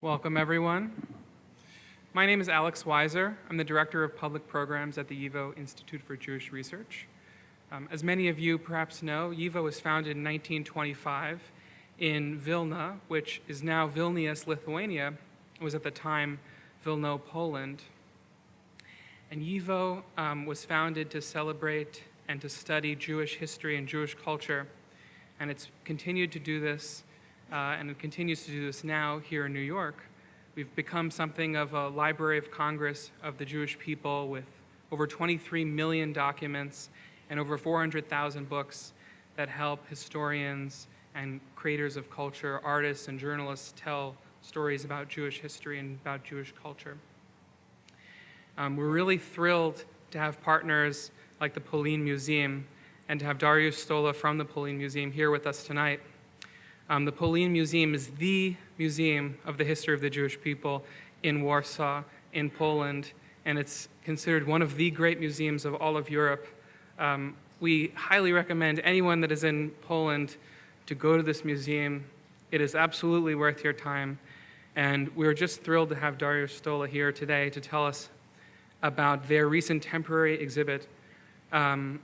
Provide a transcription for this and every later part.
Welcome, everyone. My name is Alex Weiser. I'm the Director of Public Programs at the YIVO Institute for Jewish Research. As many of you perhaps know, YIVO was founded in 1925 in Vilna, which is now Vilnius, Lithuania. It was at the time Vilno, Poland. And YIVO was founded to celebrate and to study Jewish history and Jewish culture. And it's continued to do this and it continues to do this now here in New York. We've become something of a Library of Congress of the Jewish people with over 23 million documents and over 400,000 books that help historians and creators of culture, artists and journalists tell stories about Jewish history and about Jewish culture. We're really thrilled to have partners like the POLIN Museum and to have Dariusz Stola from the POLIN Museum here with us tonight. The Pauline Museum is the museum of the history of the Jewish people in Warsaw, in Poland, and it's considered one of the great museums of all of Europe. We highly recommend anyone that is in Poland to go to this museum. It is absolutely worth your time, and we're just thrilled to have Dariusz Stola here today to tell us about their recent temporary exhibit,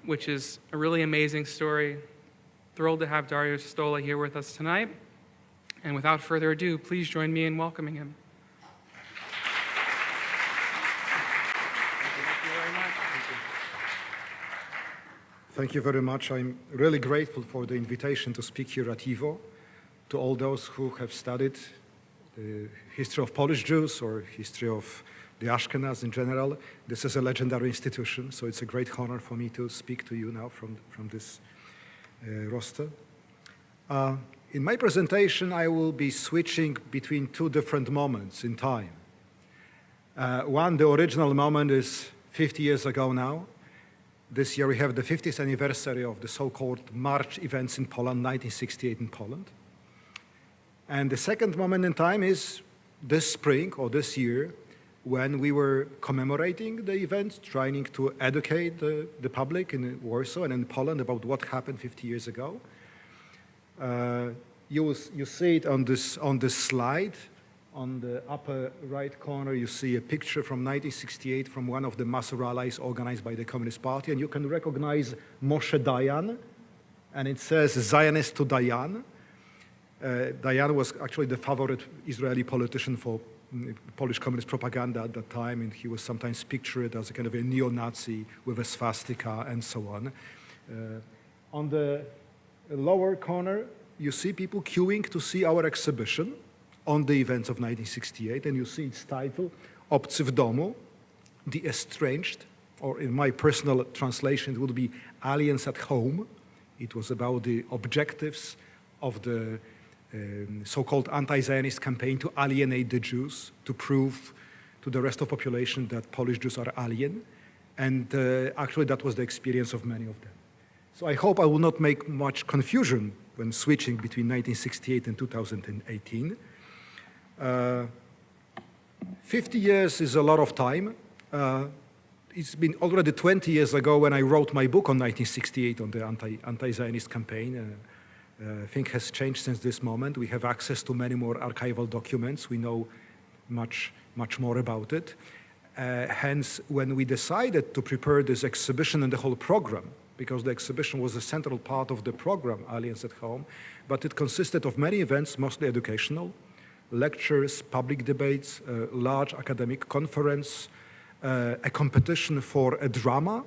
which is a really amazing story. Thrilled to have Dariusz Stola here with us tonight. And without further ado, please join me in welcoming him. Thank you very much. I'm really grateful for the invitation to speak here at YIVO. To all those who have studied the history of Polish Jews or history of the Ashkenaz in general, this is a legendary institution, so it's a great honor for me to speak to you now from this roster. In my presentation, I will be switching between two different moments in time. One, the original moment is 50 years ago now. This year we have the 50th anniversary of the so-called March events in Poland, 1968 in Poland. And the second moment in time is this spring or this year when we were commemorating the event, trying to educate the public in Warsaw and in Poland about what happened 50 years ago. You see it on this slide. On the upper right corner, you see a picture from 1968 from one of the mass rallies organized by the Communist Party, and you can recognize Moshe Dayan, and it says Zionist to Dayan. Dayan was actually the favorite Israeli politician for Polish communist propaganda at that time, and he was sometimes pictured as a kind of a neo-Nazi with a swastika and so on. On the lower corner, you see people queuing to see our exhibition on the events of 1968, and you see its title, Obcy w domu, The Estranged, or in my personal translation, it would be Aliens at Home. It was about the objectives of the so-called anti-Zionist campaign to alienate the Jews, to prove to the rest of the population that Polish Jews are alien. And actually that was the experience of many of them. So I hope I will not make much confusion when switching between 1968 and 2018. 50 years is a lot of time. It's been already 20 years ago when I wrote my book on 1968 on the anti-Zionist campaign. Things has changed since this moment. We have access to many more archival documents. We know much more about it. Hence, when we decided to prepare this exhibition and the whole program, because the exhibition was a central part of the program, Aliens at Home, but it consisted of many events, mostly educational, lectures, public debates, a large academic conference, a competition for a drama.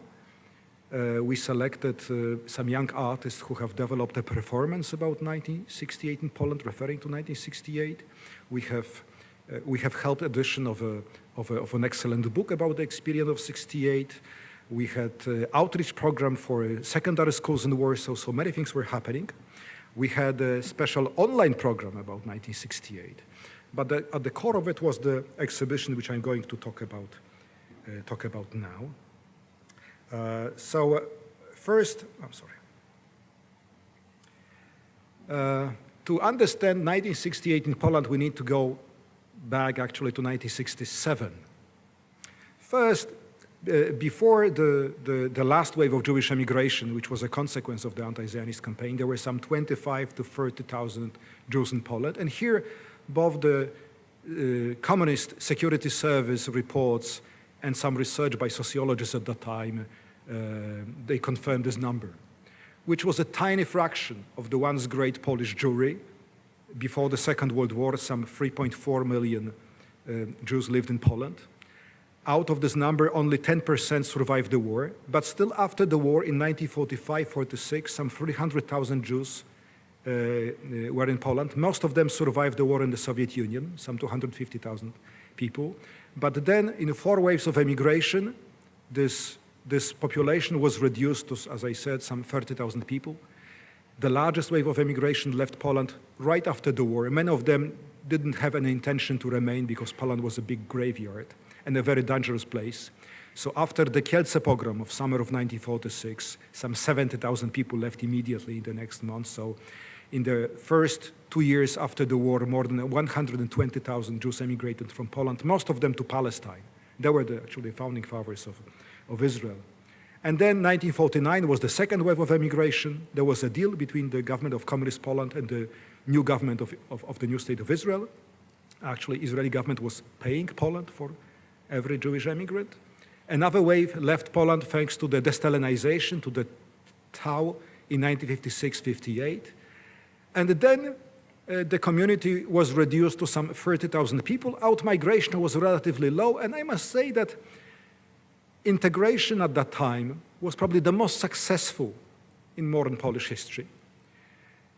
We selected some young artists who have developed a performance about 1968 in Poland, referring to 1968. We have helped edition of an excellent book about the experience of 68. We had outreach program for secondary schools in Warsaw, so many things were happening. We had a special online program about 1968. But at the core of it was the exhibition, which I'm going to talk about now. First, I'm sorry. To understand 1968 in Poland, we need to go back actually to 1967. First, before the last wave of Jewish emigration, which was a consequence of the anti-Zionist campaign, there were some 25,000 to 30,000 Jews in Poland. And here, both the communist security service reports and some research by sociologists at that time, they confirmed this number, which was a tiny fraction of the once great Polish Jewry. Before the Second World War, some 3.4 million Jews lived in Poland. Out of this number, only 10% survived the war, but still after the war in 1945-46, some 300,000 Jews were in Poland. Most of them survived the war in the Soviet Union, some 250,000 people. But then in 4 waves of emigration, this population was reduced to, as I said, some 30,000 people. The largest wave of emigration left Poland right after the war. Many of them didn't have any intention to remain because Poland was a big graveyard and a very dangerous place. So after the Kielce pogrom of summer of 1946, some 70,000 people left immediately in the next month. So in the first 2 years after the war, more than 120,000 Jews emigrated from Poland, most of them to Palestine. They were actually the founding fathers of Israel. And then 1949 was the second wave of emigration. There was a deal between the government of Communist Poland and the new government of the new state of Israel. Actually, Israeli government was paying Poland for every Jewish immigrant. Another wave left Poland thanks to the de-Stalinization, to the Tau in 1956-58. And then the community was reduced to some 30,000 people. Out-migration was relatively low, and I must say that integration at that time was probably the most successful in modern Polish history.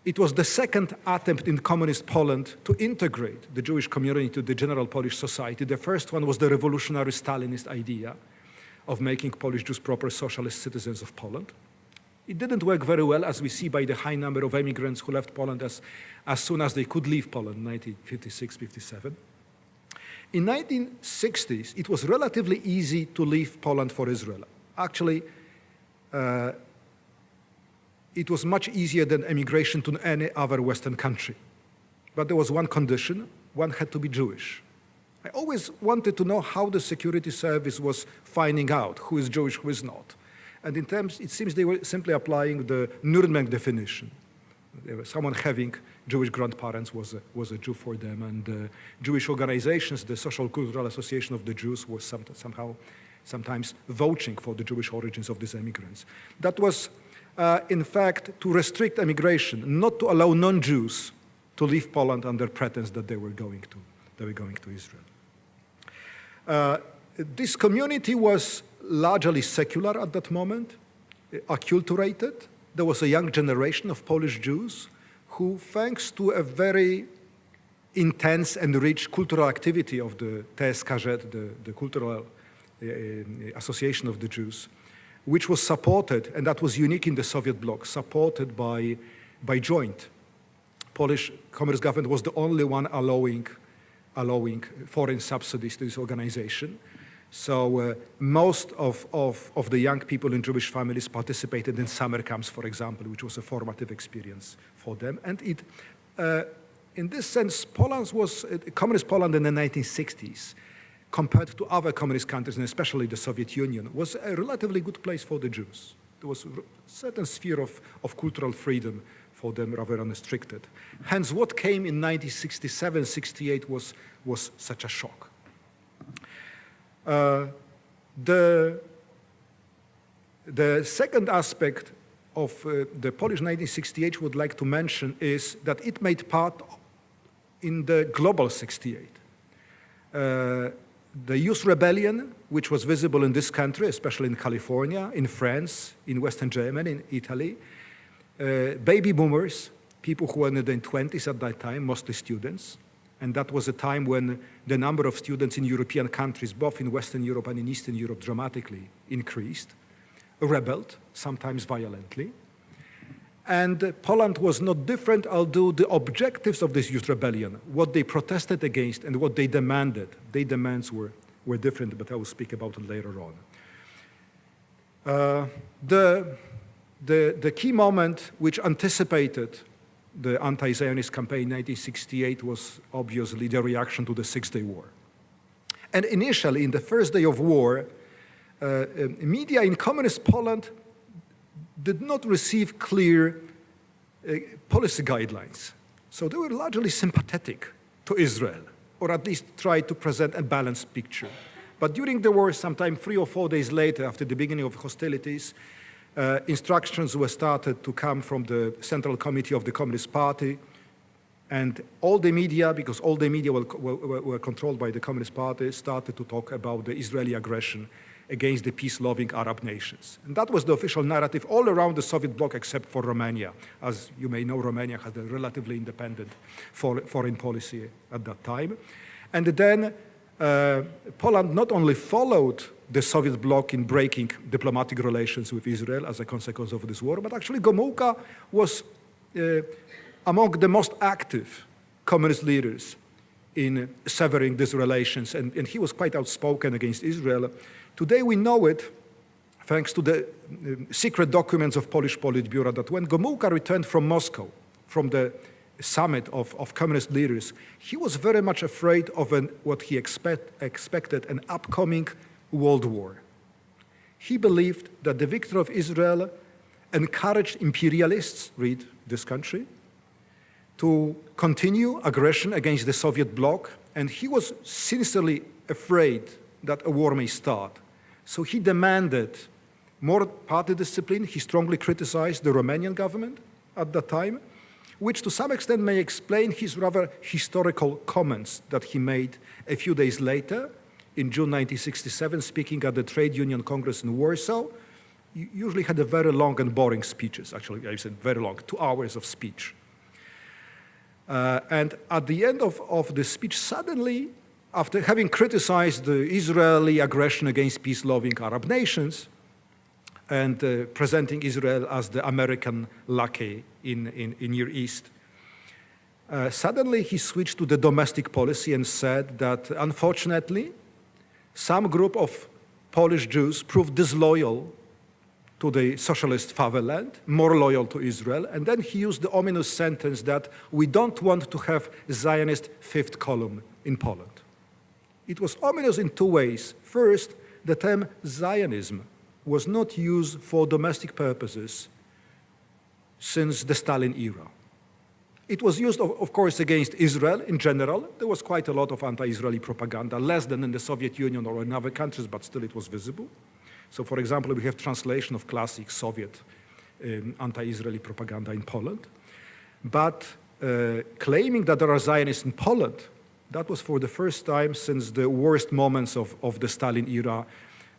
It was the second attempt in communist Poland to integrate the Jewish community to the general Polish society. The first one was the revolutionary Stalinist idea of making Polish Jews proper socialist citizens of Poland. It didn't work very well, as we see by the high number of immigrants who left Poland as soon as they could leave Poland in 1956-57. In 1960s, it was relatively easy to leave Poland for Israel. Actually, it was much easier than emigration to any other Western country. But there was one condition: one had to be Jewish. I always wanted to know how the security service was finding out who is Jewish, who is not. And in terms, it seems they were simply applying the Nuremberg definition. Someone having Jewish grandparents was a Jew for them, and Jewish organizations, the Social Cultural Association of the Jews, was sometimes vouching for the Jewish origins of these immigrants. That was, in fact, to restrict immigration, not to allow non-Jews to leave Poland under pretense that they were going to Israel. This community was largely secular at that moment, acculturated. There was a young generation of Polish Jews who, thanks to a very intense and rich cultural activity of the TSKZ, the Cultural Association of the Jews, which was supported, and that was unique in the Soviet bloc, supported by joint. Polish Communist government was the only one allowing foreign subsidies to this organization. So most of the young people in Jewish families participated in summer camps, for example, which was a formative experience for them. And it, in this sense, communist Poland in the 1960s, compared to other communist countries, and especially the Soviet Union, was a relatively good place for the Jews. There was a certain sphere of cultural freedom for them, rather unrestricted. Hence, what came in 1967-68 was such a shock. The second aspect of the Polish 1968 would like to mention is that it made part in the global 68. The youth rebellion, which was visible in this country, especially in California, in France, in Western Germany, in Italy, baby boomers, people who were in their 20s at that time, mostly students, and that was a time when the number of students in European countries, both in Western Europe and in Eastern Europe, dramatically increased, rebelled, sometimes violently. And Poland was not different, although the objectives of this youth rebellion, what they protested against and what they demanded, their demands were different, but I will speak about it later on. The key moment which anticipated the anti-Zionist campaign in 1968 was obviously the reaction to the Six-Day War. And initially, in the first day of war, media in communist Poland did not receive clear policy guidelines. So they were largely sympathetic to Israel. or at least tried to present a balanced picture. But during the war, sometime 3 or 4 days later, after the beginning of hostilities, instructions were started to come from the Central Committee of the Communist Party, and all the media, because all the media were controlled by the Communist Party, started to talk about the Israeli aggression against the peace-loving Arab nations. And that was the official narrative all around the Soviet bloc except for Romania. As you may know, Romania had a relatively independent foreign policy at that time. And then Poland not only followed the Soviet bloc in breaking diplomatic relations with Israel as a consequence of this war, but actually Gomułka was among the most active communist leaders in severing these relations, and he was quite outspoken against Israel. Today we know it thanks to the secret documents of Polish Politburo that when Gomułka returned from Moscow, from the summit of communist leaders, he was very much afraid of what he expected, an upcoming world war. He believed that the victory of Israel encouraged imperialists, read this country, to continue aggression against the Soviet bloc, and he was sincerely afraid that a war may start. So he demanded more party discipline. He strongly criticized the Romanian government at that time, which to some extent may explain his rather historical comments that he made a few days later, in June 1967, speaking at the Trade Union Congress in Warsaw. He usually had a very long and boring speeches. Actually, I said very long, 2 hours of speech. And at the end of the speech, suddenly, after having criticized the Israeli aggression against peace-loving Arab nations and presenting Israel as the American lackey in Near East, suddenly he switched to the domestic policy and said that, unfortunately, some group of Polish Jews proved disloyal to the socialist fatherland, more loyal to Israel, and then he used the ominous sentence that we don't want to have Zionist fifth column in Poland. It was ominous in 2 ways. First, the term Zionism was not used for domestic purposes since the Stalin era. It was used, of course, against Israel in general. There was quite a lot of anti-Israeli propaganda, less than in the Soviet Union or in other countries, but still it was visible. So, for example, we have translation of classic Soviet anti-Israeli propaganda in Poland. But claiming that there are Zionists in Poland, that was for the first time since the worst moments of the Stalin era.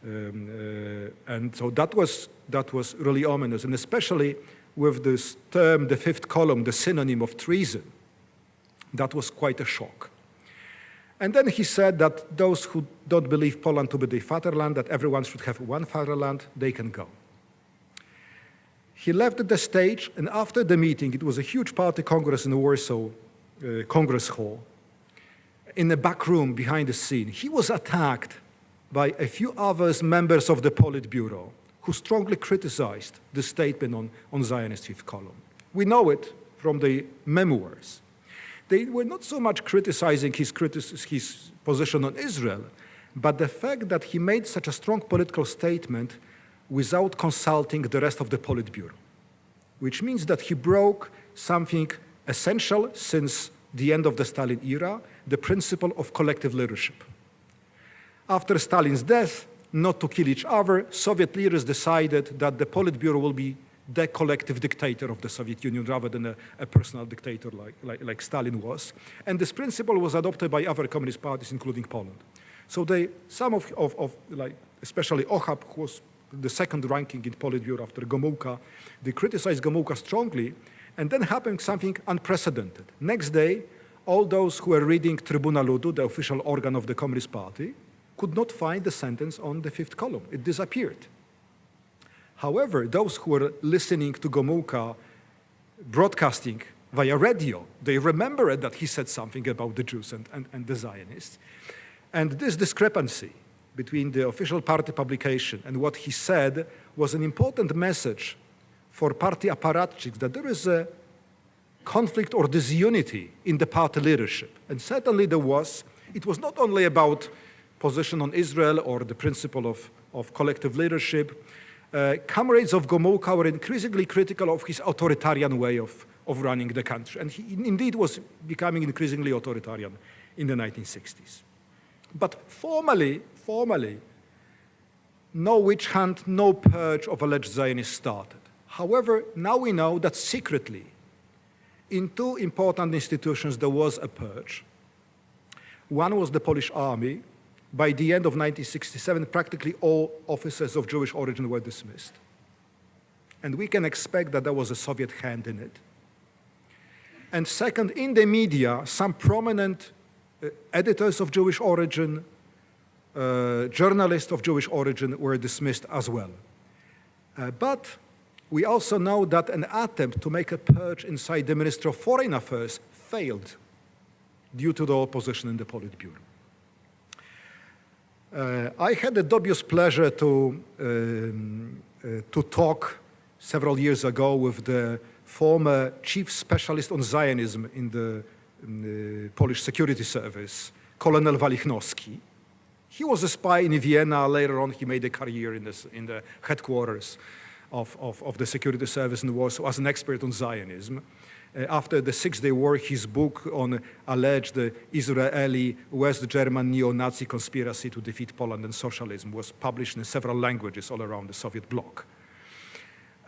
And so that was really ominous, and especially with this term, the fifth column, the synonym of treason, that was quite a shock. And then he said that those who don't believe Poland to be the fatherland, that everyone should have one fatherland, they can go. He left the stage, and after the meeting, it was a huge party congress in the Warsaw Congress Hall, in the back room behind the scene. He was attacked by a few others members of the Politburo who strongly criticized the statement on Zionist fifth column. We know it from the memoirs. They were not so much criticizing his position on Israel, but the fact that he made such a strong political statement without consulting the rest of the Politburo, which means that he broke something essential since the end of the Stalin era, the principle of collective leadership. After Stalin's death, not to kill each other, Soviet leaders decided that the Politburo will be the collective dictator of the Soviet Union rather than a personal dictator like Stalin was. And this principle was adopted by other communist parties, including Poland. So some of especially Ochab, who was the second ranking in Politburo after Gomułka, they criticized Gomułka strongly, and then happened something unprecedented. Next day, all those who were reading Trybuna Ludu, the official organ of the Communist Party, could not find the sentence on the fifth column. It disappeared. However, those who were listening to Gomułka broadcasting via radio, they remembered that he said something about the Jews and the Zionists. And this discrepancy between the official party publication and what he said was an important message for party apparatchiks that there is a conflict or disunity in the party leadership. And certainly there was. It was not only about position on Israel or the principle of collective leadership. Comrades of Gomułka were increasingly critical of his authoritarian way of running the country. And he indeed was becoming increasingly authoritarian in the 1960s. But formally, no witch hunt, no purge of alleged Zionists started. However, now we know that secretly, in two important institutions there was a purge. One was the Polish army. By the end of 1967, practically all officers of Jewish origin were dismissed. And we can expect that there was a Soviet hand in it. And second, in the media, some prominent editors of Jewish origin, journalists of Jewish origin were dismissed as well. But we also know that an attempt to make a purge inside the Ministry of Foreign Affairs failed due to the opposition in the Politburo. I had the dubious pleasure to talk several years ago with the former chief specialist on Zionism in the Polish Security Service, Colonel Walichnowski. He was a spy in Vienna. Later on, he made a career in the headquarters of the security service in Warsaw as an expert on Zionism. After the Six-Day War, his book on alleged Israeli West German neo-Nazi conspiracy to defeat Poland and socialism was published in several languages all around the Soviet bloc.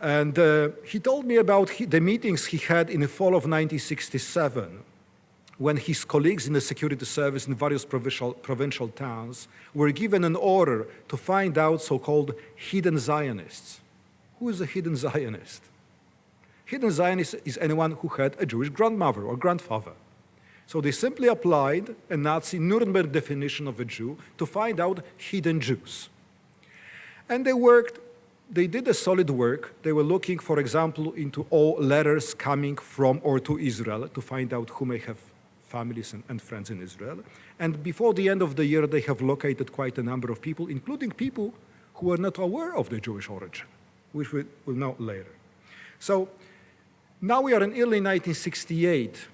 And he told me about the meetings he had in the fall of 1967 when his colleagues in the security service in various provincial towns were given an order to find out so-called hidden Zionists. Who is a hidden Zionist? Hidden Zionist is anyone who had a Jewish grandmother or grandfather. So they simply applied a Nazi Nuremberg definition of a Jew to find out hidden Jews. And they did a solid work. They were looking, for example, into all letters coming from or to Israel to find out who may have families and friends in Israel. And before the end of the year, they have located quite a number of people, including people who were not aware of their Jewish origin, which we will know later. So now we are in early 1968,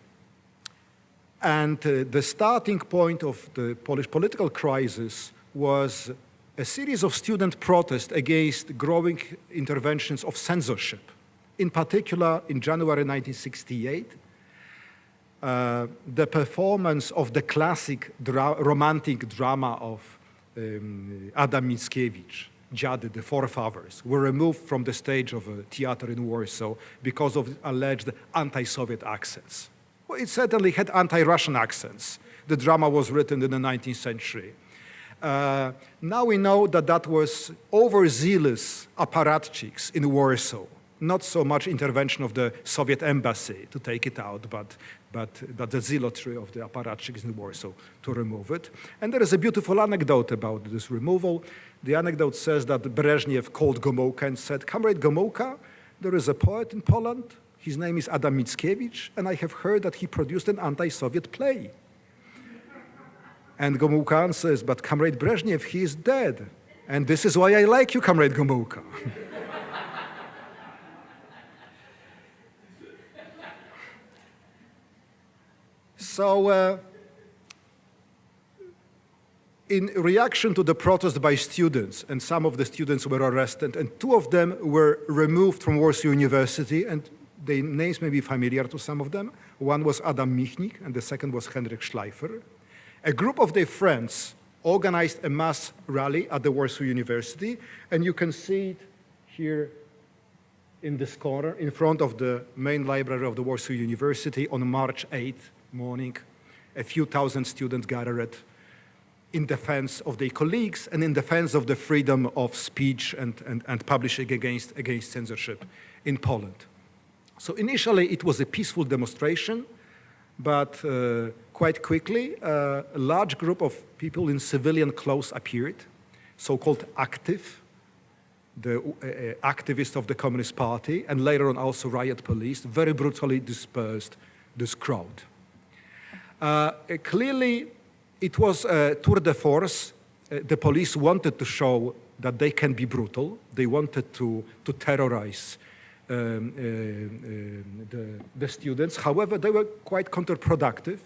and the starting point of the Polish political crisis was a series of student protests against growing interventions of censorship. In particular, in January 1968, the performance of the classic romantic drama of Adam Mickiewicz, Dziady, the Forefathers, were removed from the stage of a theater in Warsaw because of alleged anti-Soviet accents. Well, it certainly had anti-Russian accents. The drama was written in the 19th century. Now we know that that was overzealous apparatchiks in Warsaw, not so much intervention of the Soviet embassy to take it out, but the zealotry of the apparatchiks in Warsaw to remove it. And there is a beautiful anecdote about this removal. The anecdote says that Brezhnev called Gomułka and said, "Comrade Gomułka, there is a poet in Poland. His name is Adam Mickiewicz, and I have heard that he produced an anti-Soviet play." And Gomułka answers, "But Comrade Brezhnev, he is dead. And this is why I like you, Comrade Gomułka." So, in reaction to the protest by students, and some of the students were arrested, and two of them were removed from Warsaw University, and their names may be familiar to some of them. One was Adam Michnik, and the second was Henryk Schleifer. A group of their friends organized a mass rally at the Warsaw University, and you can see it here in this corner, in front of the main library of the Warsaw University on March 8th morning. A few thousand students gathered in defense of their colleagues and in defense of the freedom of speech and publishing against censorship in Poland. So initially it was a peaceful demonstration, but quite quickly a large group of people in civilian clothes appeared, so-called active, the activists of the Communist Party, and later on also riot police, very brutally dispersed this crowd. Clearly, it was a tour de force. The police wanted to show that they can be brutal. They wanted to terrorize the students. However, they were quite counterproductive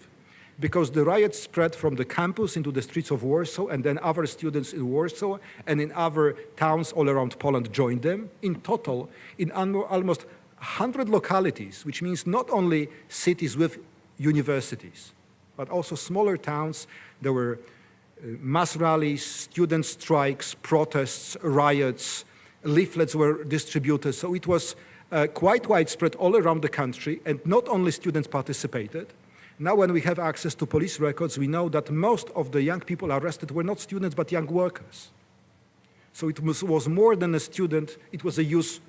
because the riots spread from the campus into the streets of Warsaw, and then other students in Warsaw and in other towns all around Poland joined them. In total, in almost 100 localities, which means not only cities with universities, but also smaller towns. There were mass rallies, student strikes, protests, riots, leaflets were distributed. So it was quite widespread all around the country, and not only students participated. Now when we have access to police records, we know that most of the young people arrested were not students, but young workers. So it was more than a student, it was a youth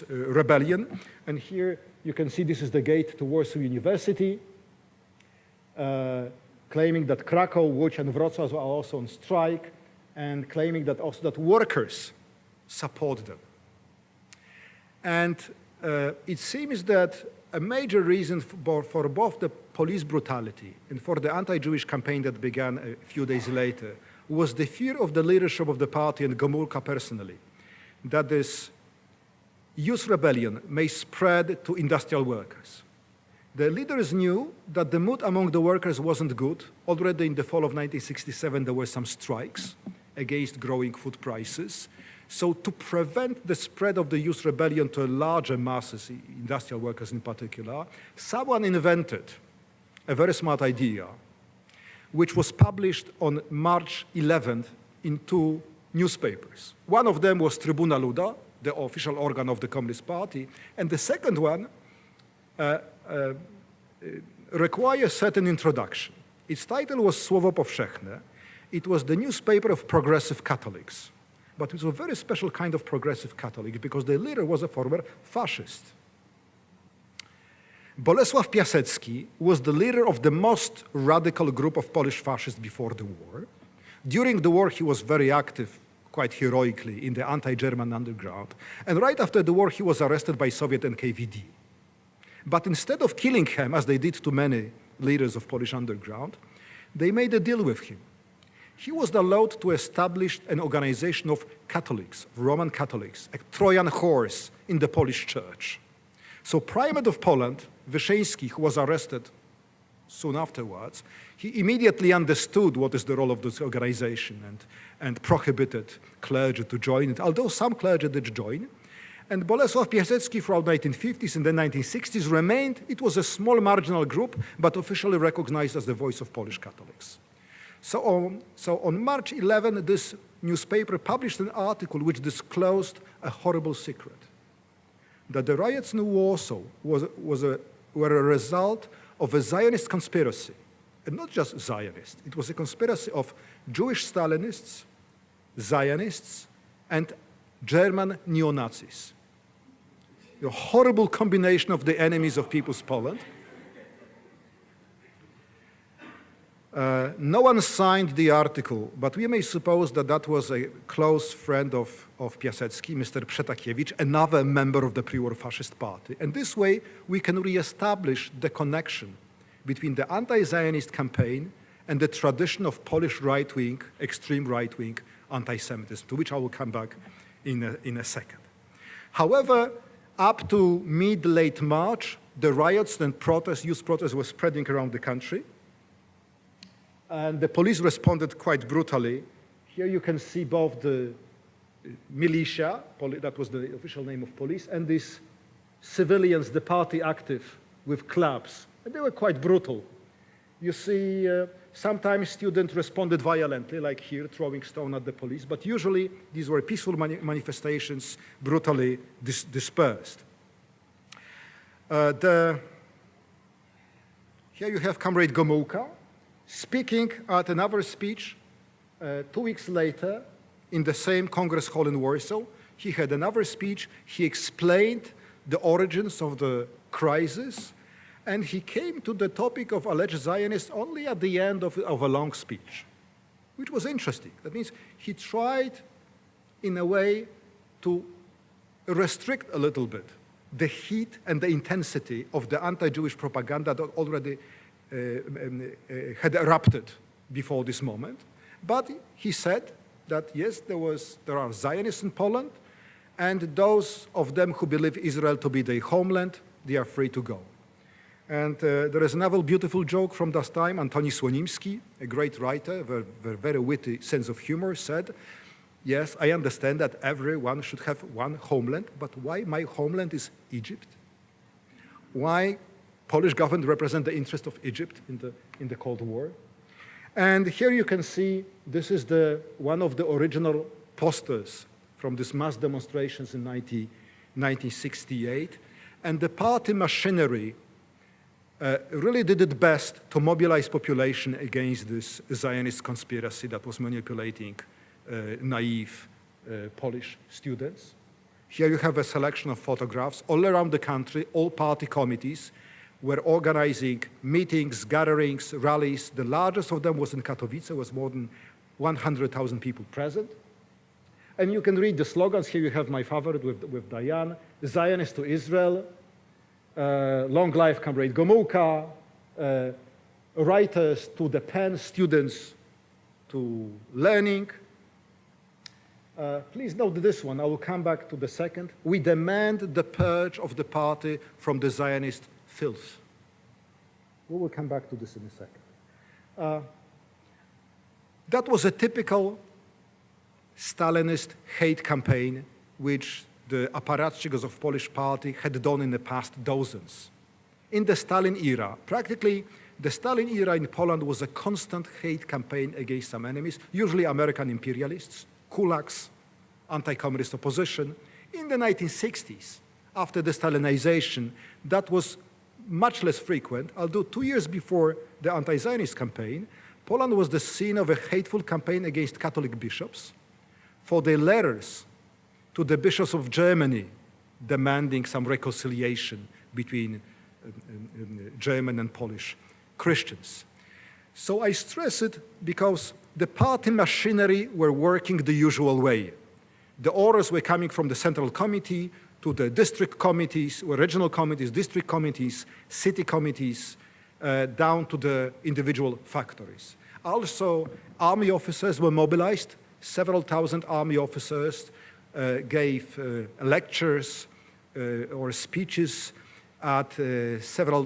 rebellion. And here you can see this is the gate to Warsaw University, claiming that Krakow, Łódź, and Wrocław are also on strike, and claiming that also that workers support them. And it seems that a major reason for both the police brutality and for the anti-Jewish campaign that began a few days later was the fear of the leadership of the party and Gomulka personally, that this youth rebellion may spread to industrial workers. The leaders knew that the mood among the workers wasn't good. Already in the fall of 1967, there were some strikes against growing food prices. So to prevent the spread of the youth rebellion to larger masses, industrial workers in particular, someone invented a very smart idea, which was published on March 11th in 2 newspapers. One of them was Tribuna Luda, the official organ of the Communist Party, and the second one requires certain introduction. Its title was Słowo Powszechne. It was the newspaper of progressive Catholics. But it was a very special kind of progressive Catholic because the leader was a former fascist. Bolesław Piasecki was the leader of the most radical group of Polish fascists before the war. During the war, he was very active, quite heroically, in the anti-German underground. And right after the war, he was arrested by Soviet NKVD. But instead of killing him, as they did to many leaders of Polish underground, they made a deal with him. He was allowed to establish an organization of Catholics, Roman Catholics, a Trojan horse in the Polish church. So Primate of Poland, Wyszyński, who was arrested soon afterwards, he immediately understood what is the role of this organization and prohibited clergy to join it, although some clergy did join. And Bolesław Piasecki throughout the 1950s and the 1960s remained, it was a small marginal group, but officially recognized as the voice of Polish Catholics. So on March 11, this newspaper published an article which disclosed a horrible secret, that the riots in Warsaw were a result of a Zionist conspiracy, and not just Zionist. It was a conspiracy of Jewish Stalinists, Zionists, and German neo-Nazis. A horrible combination of the enemies of People's Poland. No one signed the article, but we may suppose that that was a close friend of Piasecki, Mr. Przetakiewicz, another member of the pre-war fascist party. And this way, we can re-establish the connection between the anti-Zionist campaign and the tradition of Polish right-wing, extreme right-wing anti-Semitism, to which I will come back in a second. However, up to mid-late March, the riots and protests, youth protests, were spreading around the country. And the police responded quite brutally. Here you can see both the militia, that was the official name of police, and these civilians, the party active, with clubs. And they were quite brutal. You see, sometimes students responded violently, like here, throwing stone at the police, but usually these were peaceful manifestations, brutally dispersed. Here you have Comrade Gomulka, speaking at another speech 2 weeks later in the same Congress Hall in Warsaw. He had another speech. He explained the origins of the crisis, and he came to the topic of alleged Zionists only at the end of a long speech, which was interesting. That means he tried, in a way, to restrict a little bit the heat and the intensity of the anti-Jewish propaganda that already had erupted before this moment. But he said that, yes, there are Zionists in Poland, and those of them who believe Israel to be their homeland, they are free to go. And there is another beautiful joke from that time. Antoni Słonimski, a great writer, with a very witty sense of humor, said, yes, I understand that everyone should have one homeland, but why my homeland is Egypt? Why Polish government represent the interest of Egypt in the Cold War. And here you can see this is one of the original posters from these mass demonstrations in 1968. And the party machinery really did its best to mobilize population against this Zionist conspiracy that was manipulating naive Polish students. Here you have a selection of photographs. All around the country, all party committees were organizing meetings, gatherings, rallies. The largest of them was in Katowice, was more than 100,000 people present. And you can read the slogans. Here you have my favorite with Diane, Zionist to Israel, long life comrade Gomułka, writers to the pen, students to learning. Please note this one. I will come back to the second. We demand the purge of the party from the Zionist filth. We will come back to this in a second. That was a typical Stalinist hate campaign which the apparatchiks of Polish party had done in the past dozens. In the Stalin era, practically the Stalin era in Poland was a constant hate campaign against some enemies, usually American imperialists, kulaks, anti-communist opposition. In the 1960s, after the Stalinization, that was much less frequent, although 2 years before the anti-Zionist campaign, Poland was the scene of a hateful campaign against Catholic bishops for their letters to the bishops of Germany demanding some reconciliation between German and Polish Christians. So I stress it because the party machinery were working the usual way. The orders were coming from the central committee to the district committees, or regional committees, district committees, city committees, down to the individual factories. Also, army officers were mobilized. Several thousand army officers gave lectures or speeches at several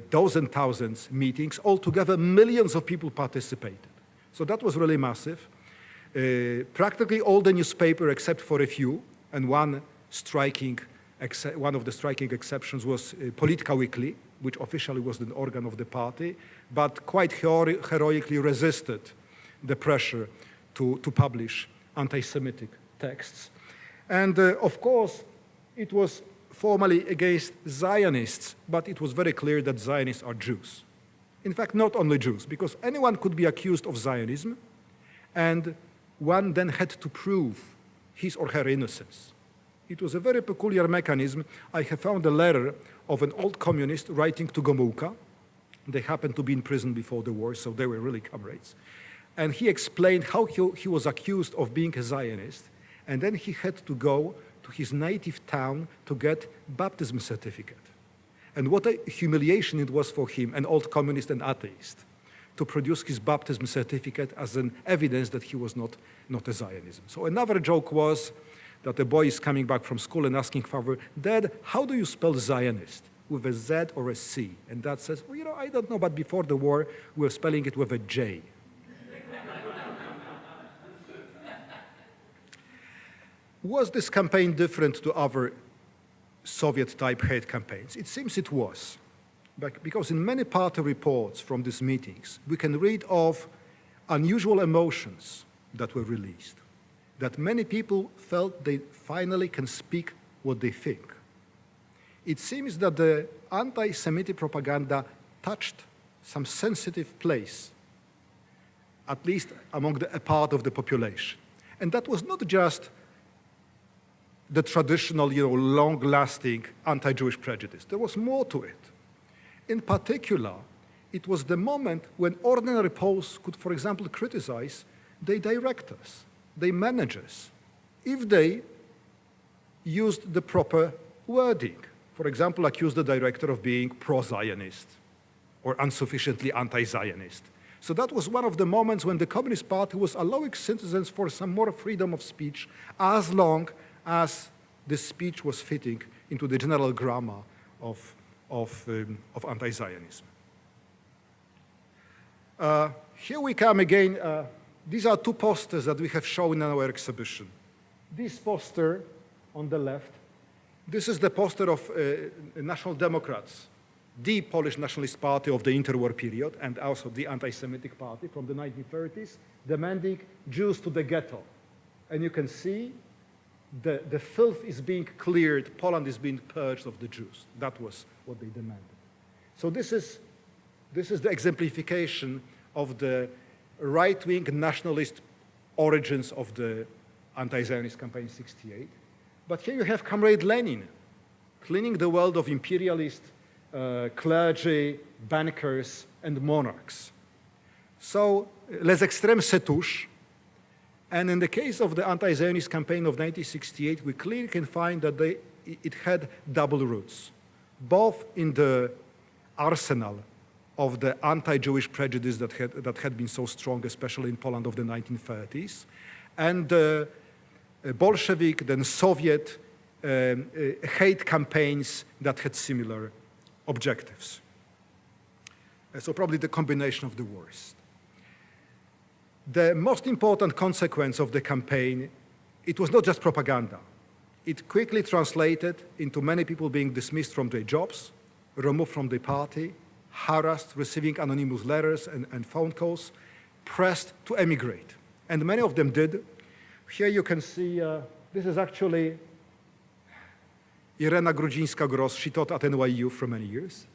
dozen thousands meetings. Altogether, millions of people participated. So that was really massive. Practically all the newspapers, except for a few, and one of the striking exceptions was Polityka Weekly, which officially was an organ of the party, but quite heroically resisted the pressure to publish anti-Semitic texts. And of course, it was formally against Zionists, but it was very clear that Zionists are Jews. In fact, not only Jews, because anyone could be accused of Zionism, and one then had to prove his or her innocence. It was a very peculiar mechanism. I have found a letter of an old communist writing to Gomułka. They happened to be in prison before the war, so they were really comrades. And he explained how he was accused of being a Zionist, and then he had to go to his native town to get baptism certificate. And what a humiliation it was for him, an old communist and atheist, to produce his baptism certificate as an evidence that he was not a Zionism. So another joke was that a boy is coming back from school and asking father, Dad, how do you spell Zionist? With a Z or a C? And Dad says, well, I don't know, but before the war, we were spelling it with a J. Was this campaign different to other Soviet-type hate campaigns? It seems it was, because in many party reports from these meetings, we can read of unusual emotions that were released, that many people felt they finally can speak what they think. It seems that the anti-Semitic propaganda touched some sensitive place, at least among a part of the population. And that was not just the traditional, long-lasting anti-Jewish prejudice. There was more to it. In particular, it was the moment when ordinary Poles could, for example, criticize their directors, their managers, if they used the proper wording. For example, accuse the director of being pro-Zionist or insufficiently anti-Zionist. So that was one of the moments when the Communist Party was allowing citizens for some more freedom of speech as long as this speech was fitting into the general grammar of anti-Zionism. Here we come again. These are two posters that we have shown in our exhibition. This poster on the left, this is the poster of National Democrats the Polish Nationalist Party of the interwar period and also the anti-Semitic party from the 1930s, demanding Jews to the ghetto. And you can see the filth is being cleared, Poland is being purged of the Jews. That was what they demanded. So this is the exemplification of the right-wing nationalist origins of the anti-Zionist campaign 68. But here you have Comrade Lenin cleaning the world of imperialist clergy, bankers, and monarchs. So, les extrêmes se touchent. And in the case of the anti-Zionist campaign of 1968, we clearly can find that it had double roots, both in the arsenal of the anti-Jewish prejudice that had been so strong, especially in Poland of the 1930s, and the Bolshevik, then Soviet hate campaigns that had similar objectives. So probably the combination of the worst. The most important consequence of the campaign, it was not just propaganda. It quickly translated into many people being dismissed from their jobs, removed from the party, harassed, receiving anonymous letters and phone calls, pressed to emigrate. And many of them did. Here you can see, this is actually Irena Grudzińska-Gross. She taught at NYU for many years.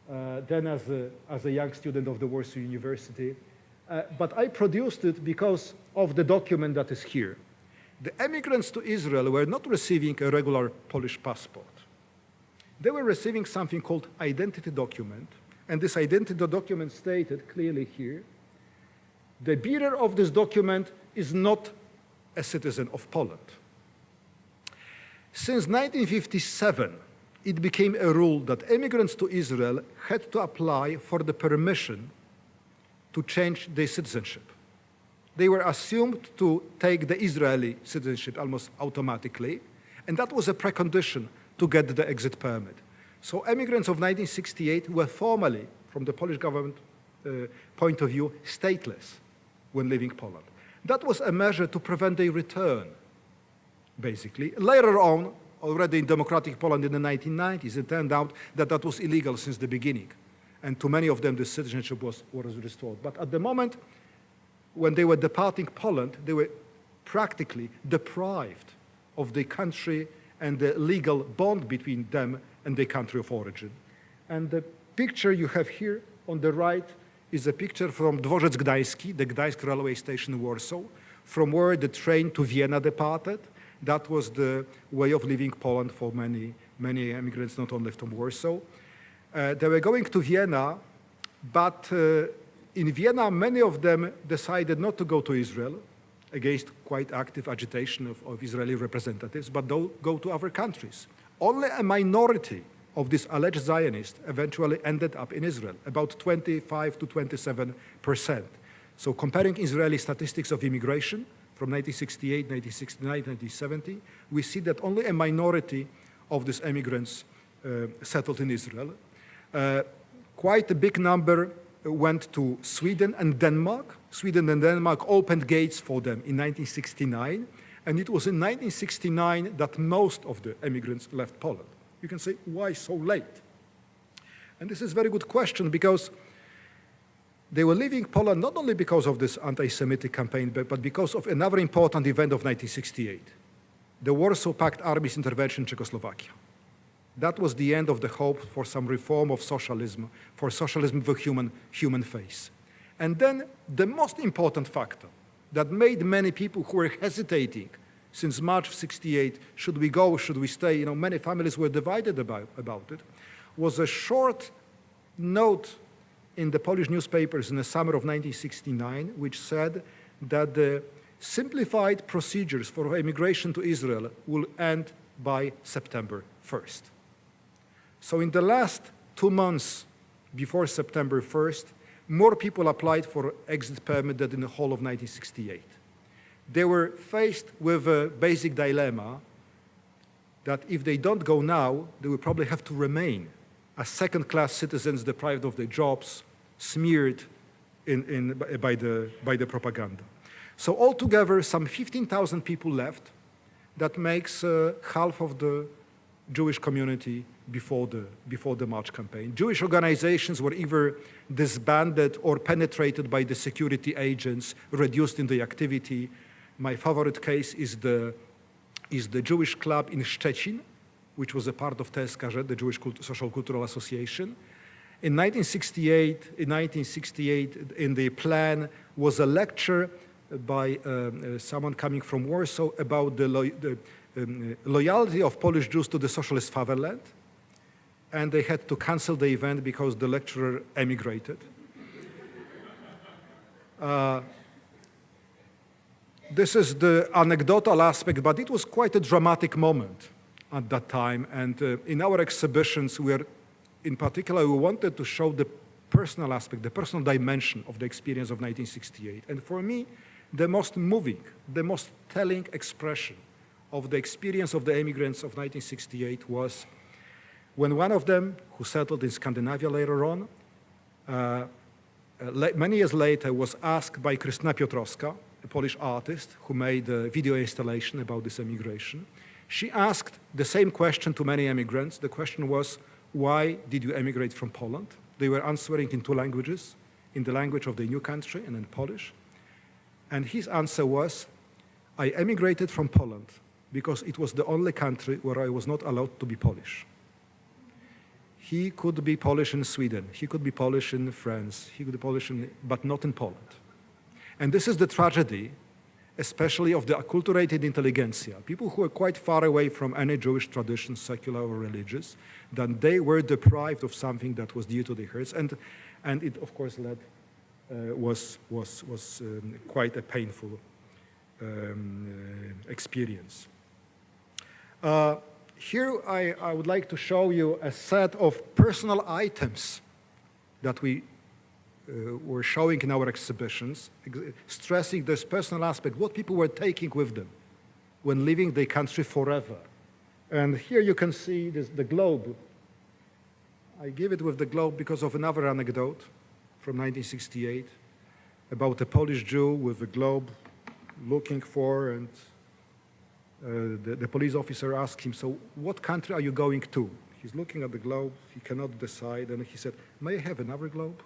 Then as a young student of the Warsaw University. But I produced it because of the document that is here. The emigrants to Israel were not receiving a regular Polish passport. They were receiving something called identity document, and this identity document stated clearly here, the bearer of this document is not a citizen of Poland. Since 1957, it became a rule that immigrants to Israel had to apply for the permission to change their citizenship. They were assumed to take the Israeli citizenship almost automatically, and that was a precondition to get the exit permit. So immigrants of 1968 were formally, from the Polish government point of view, stateless when leaving Poland. That was a measure to prevent their return, basically. Later on, already in democratic Poland in the 1990s, it turned out that that was illegal since the beginning. And to many of them, the citizenship was restored. But at the moment when they were departing Poland, they were practically deprived of the country and the legal bond between them and their country of origin. And the picture you have here on the right is a picture from Dworzec Gdański, the Gdańsk railway station in Warsaw, from where the train to Vienna departed. That was the way of leaving Poland for many immigrants, not only from Warsaw. They were going to Vienna, but in Vienna, many of them decided not to go to Israel, against quite active agitation of Israeli representatives, but go to other countries. Only a minority of these alleged Zionists eventually ended up in Israel, about 25 to 27%. So comparing Israeli statistics of immigration from 1968, 1969, 1970, we see that only a minority of these immigrants settled in Israel. Quite a big number went to Sweden and Denmark. Sweden and Denmark opened gates for them in 1969, and it was in 1969 that most of the immigrants left Poland. You can say, why so late? And this is a very good question, because they were leaving Poland not only because of this anti-Semitic campaign, but because of another important event of 1968, the Warsaw Pact Army's intervention in Czechoslovakia. That was the end of the hope for some reform of socialism, for socialism with a human face. And then the most important factor that made many people who were hesitating since March of 68, should we go, should we stay, many families were divided about it, was a short note in the Polish newspapers in the summer of 1969, which said that the simplified procedures for immigration to Israel will end by September 1st. So in the last 2 months before September 1st, more people applied for exit permit than in the whole of 1968. They were faced with a basic dilemma that if they don't go now, they will probably have to remain as second-class citizens deprived of their jobs, smeared by the propaganda. So altogether, some 15,000 people left. That makes half of the Jewish community before the March campaign. Jewish organizations were either disbanded or penetrated by the security agents, reduced in the activity. My favorite case is the Jewish club in Szczecin, which was a part of TSKZ, the Jewish Social Cultural Association. In 1968, in the plan was a lecture by someone coming from Warsaw about the loyalty of Polish Jews to the socialist fatherland. And they had to cancel the event because the lecturer emigrated. This is the anecdotal aspect, but it was quite a dramatic moment at that time. And in our exhibitions, in particular, we wanted to show the personal aspect, the personal dimension of the experience of 1968. And for me, the most moving, the most telling expression of the experience of the immigrants of 1968 was when one of them, who settled in Scandinavia later on, many years later was asked by Krystyna Piotrowska, a Polish artist who made a video installation about this emigration. She asked the same question to many immigrants. The question was, why did you emigrate from Poland? They were answering in two languages, in the language of the new country and in Polish. And his answer was, I emigrated from Poland because it was the only country where I was not allowed to be Polish. He could be Polish in Sweden, he could be Polish in France, he could be Polish but not in Poland. And this is the tragedy, especially of the acculturated intelligentsia, people who are quite far away from any Jewish tradition, secular or religious, that they were deprived of something that was due to their heritage. And it, of course, was quite a painful experience. Here I would like to show you a set of personal items that we were showing in our exhibitions, stressing this personal aspect, what people were taking with them when leaving the country forever. And here you can see the globe. I give it with the globe because of another anecdote from 1968 about a Polish Jew with a globe looking for, and the police officer asked him, so what country are you going to? He's looking at the globe, he cannot decide, and he said, may I have another globe?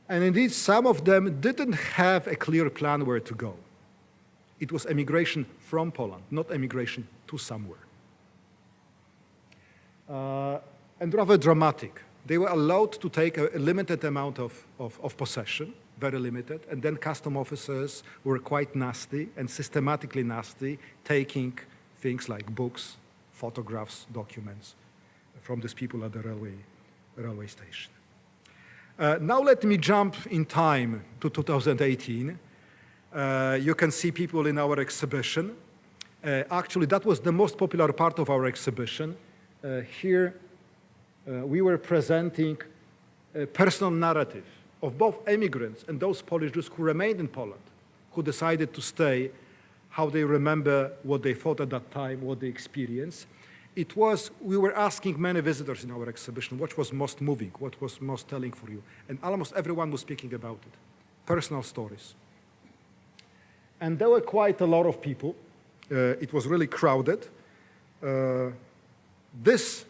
And indeed, some of them didn't have a clear plan where to go. It was emigration from Poland, not emigration to somewhere. And rather dramatic. They were allowed to take a limited amount of possession, very limited, and then custom officers were quite nasty and systematically nasty, taking things like books, photographs, documents from these people at the railway station. Now let me jump in time to 2018. You can see people in our exhibition. Actually, that was the most popular part of our exhibition. Here, we were presenting a personal narrative of both immigrants and those Polish Jews who remained in Poland, who decided to stay, how they remember what they thought at that time, what they experienced. We were asking many visitors in our exhibition what was most moving, what was most telling for you. And almost everyone was speaking about it, personal stories. And there were quite a lot of people. It was really crowded. This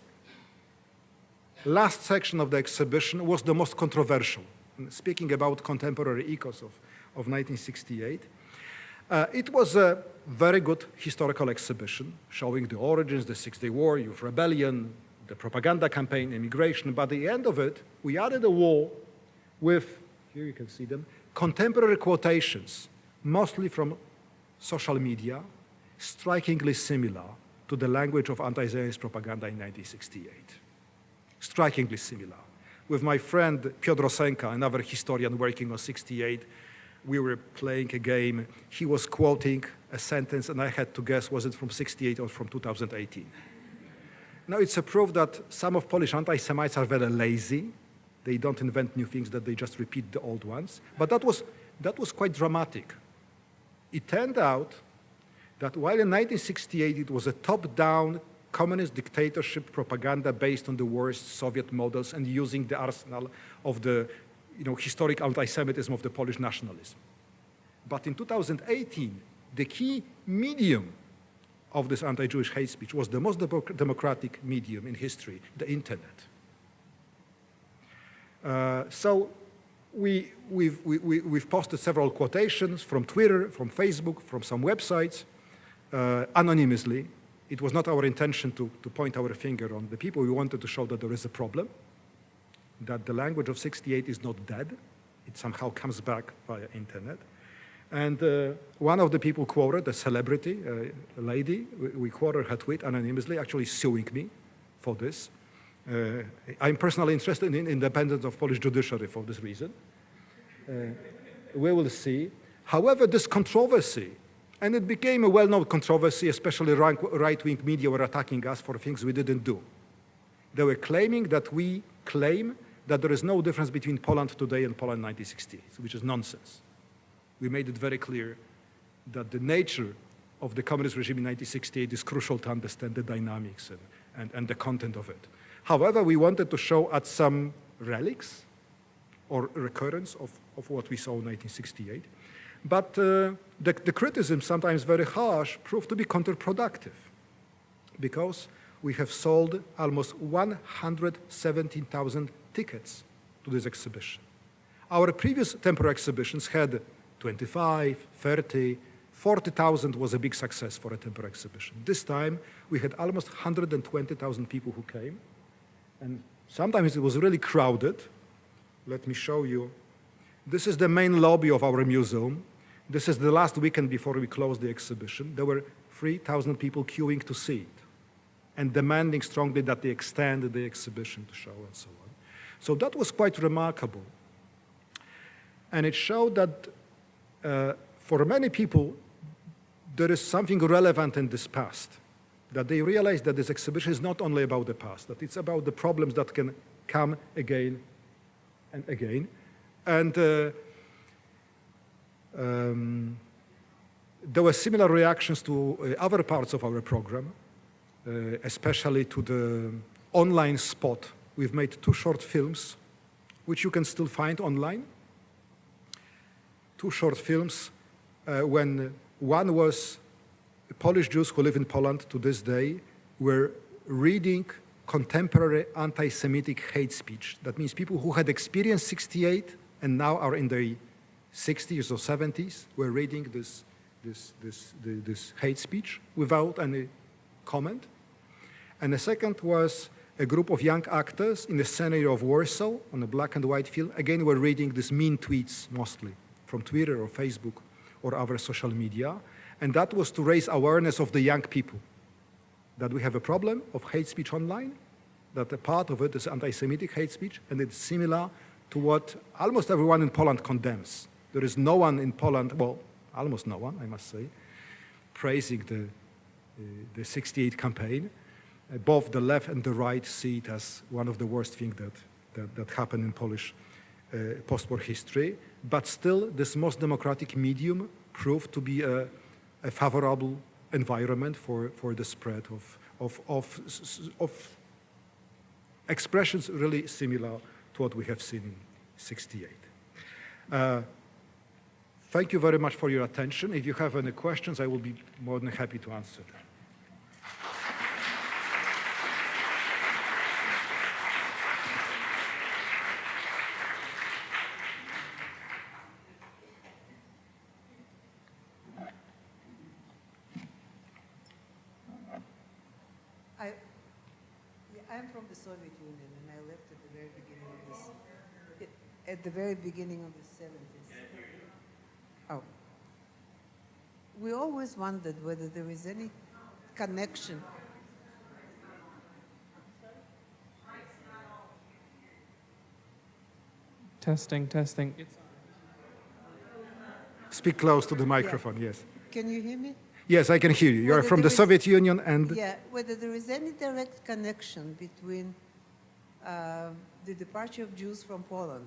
last section of the exhibition was the most controversial, speaking about contemporary echoes of 1968. It was a very good historical exhibition, showing the origins, the Six-Day War, Youth Rebellion, the propaganda campaign, immigration. But at the end of it, we added a wall with, here you can see them, contemporary quotations, mostly from social media, strikingly similar to the language of anti-Zionist propaganda in 1968. Strikingly similar. With my friend Piotr Rosenka, another historian working on 68, we were playing a game. He was quoting a sentence, and I had to guess, was it from 68 or from 2018? Now, it's a proof that some of Polish anti-Semites are very lazy. They don't invent new things, that they just repeat the old ones. But that was quite dramatic. It turned out that while in 1968 it was a top-down communist dictatorship propaganda based on the worst Soviet models and using the arsenal of the historic anti-Semitism of the Polish nationalism. But in 2018, the key medium of this anti-Jewish hate speech was the most democratic medium in history, the internet. So we've posted several quotations from Twitter, from Facebook, from some websites, anonymously. It was not our intention to point our finger on the people. We wanted to show that there is a problem, that the language of '68 is not dead. It somehow comes back via internet. And one of the people quoted, a celebrity, a lady, we quoted her tweet anonymously, actually suing me for this. I'm personally interested in independence of Polish judiciary for this reason. We will see. However, this controversy, and it became a well-known controversy, especially right-wing media were attacking us for things we didn't do. They were claiming that we claim that there is no difference between Poland today and Poland 1968, which is nonsense. We made it very clear that the nature of the communist regime in 1968 is crucial to understand the dynamics and the content of it. However, we wanted to show at some relics or recurrence of what we saw in 1968. But the criticism, sometimes very harsh, proved to be counterproductive because we have sold almost 117,000 tickets to this exhibition. Our previous temporary exhibitions had 25, 30, 40,000 was a big success for a temporary exhibition. This time, we had almost 120,000 people who came, and sometimes it was really crowded. Let me show you. This is the main lobby of our museum. This is the last weekend before we closed the exhibition. There were 3,000 people queuing to see it and demanding strongly that they extend the exhibition to show and so on. So that was quite remarkable. And it showed that for many people, there is something relevant in this past, that they realize that this exhibition is not only about the past, that it's about the problems that can come again and again. And there were similar reactions to other parts of our program, especially to the online spot. We've made 2 short films, which you can still find online. 2 short films, when one was Polish Jews who live in Poland to this day were reading contemporary anti-Semitic hate speech. That means people who had experienced '68 and now are in their 60s or 70s were reading this hate speech without any comment. And the second was a group of young actors in the scenario of Warsaw on a black and white film. Again, were reading these mean tweets mostly from Twitter or Facebook or other social media. And that was to raise awareness of the young people that we have a problem of hate speech online, that a part of it is anti-Semitic hate speech, and it's similar to what almost everyone in Poland condemns. There is no one in Poland, well, almost no one, I must say, praising the '68 campaign. Both the left and the right see it as one of the worst things that happened in Polish post-war history. But still, this most democratic medium proved to be a favorable environment for the spread of expressions really similar to what we have seen in '68. Thank you very much for your attention. If you have any questions, I will be more than happy to answer them. I'm from the Soviet Union, and I left at the very beginning of this. At the very beginning of the '70s. Oh. We always wondered whether there is any connection. Testing, testing. Speak close to the microphone, yes. Can you hear me? Yes, I can hear you. You are Whether from the there is- Soviet Union and... Yeah, whether there is any direct connection between the departure of Jews from Poland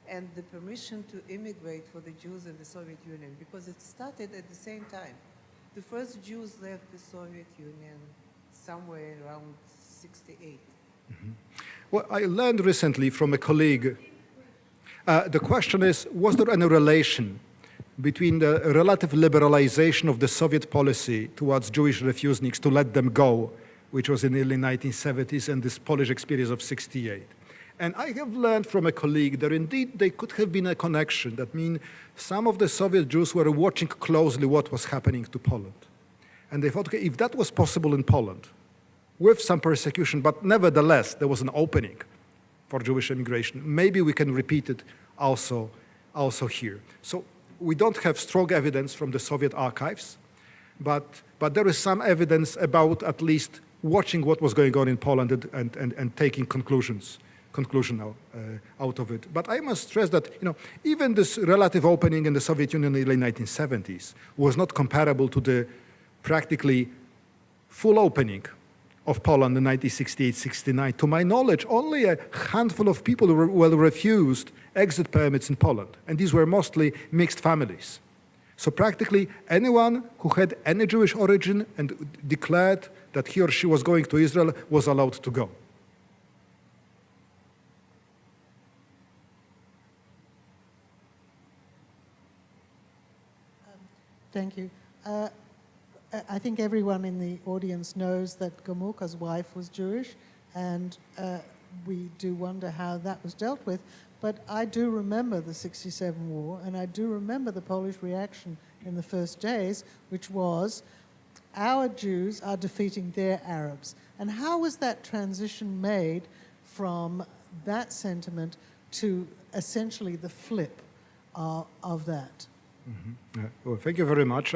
and the permission to immigrate for the Jews in the Soviet Union, because it started at the same time. The first Jews left the Soviet Union somewhere around '68. Well, I learned recently from a colleague, the question is, was there any relation between the relative liberalization of the Soviet policy towards Jewish refuseniks to let them go, which was in the early 1970s, and this Polish experience of '68. And I have learned from a colleague that indeed there could have been a connection. That means some of the Soviet Jews were watching closely what was happening to Poland. And they thought, okay, if that was possible in Poland, with some persecution, but nevertheless there was an opening for Jewish immigration, maybe we can repeat it also here. So we don't have strong evidence from the Soviet archives, but there is some evidence about at least watching what was going on in Poland and taking conclusion out of it. But I must stress that even this relative opening in the Soviet Union in the late 1970s was not comparable to the practically full opening of Poland in 1968-69. To my knowledge, only a handful of people were refused exit permits in Poland, and these were mostly mixed families. So practically anyone who had any Jewish origin and declared that he or she was going to Israel was allowed to go. Thank you. I think everyone in the audience knows that Gomulka's wife was Jewish, and we do wonder how that was dealt with. But I do remember the '67 war, and I do remember the Polish reaction in the first days, which was, our Jews are defeating their Arabs. And how was that transition made from that sentiment to essentially the flip of that? Mm-hmm. Well, thank you very much.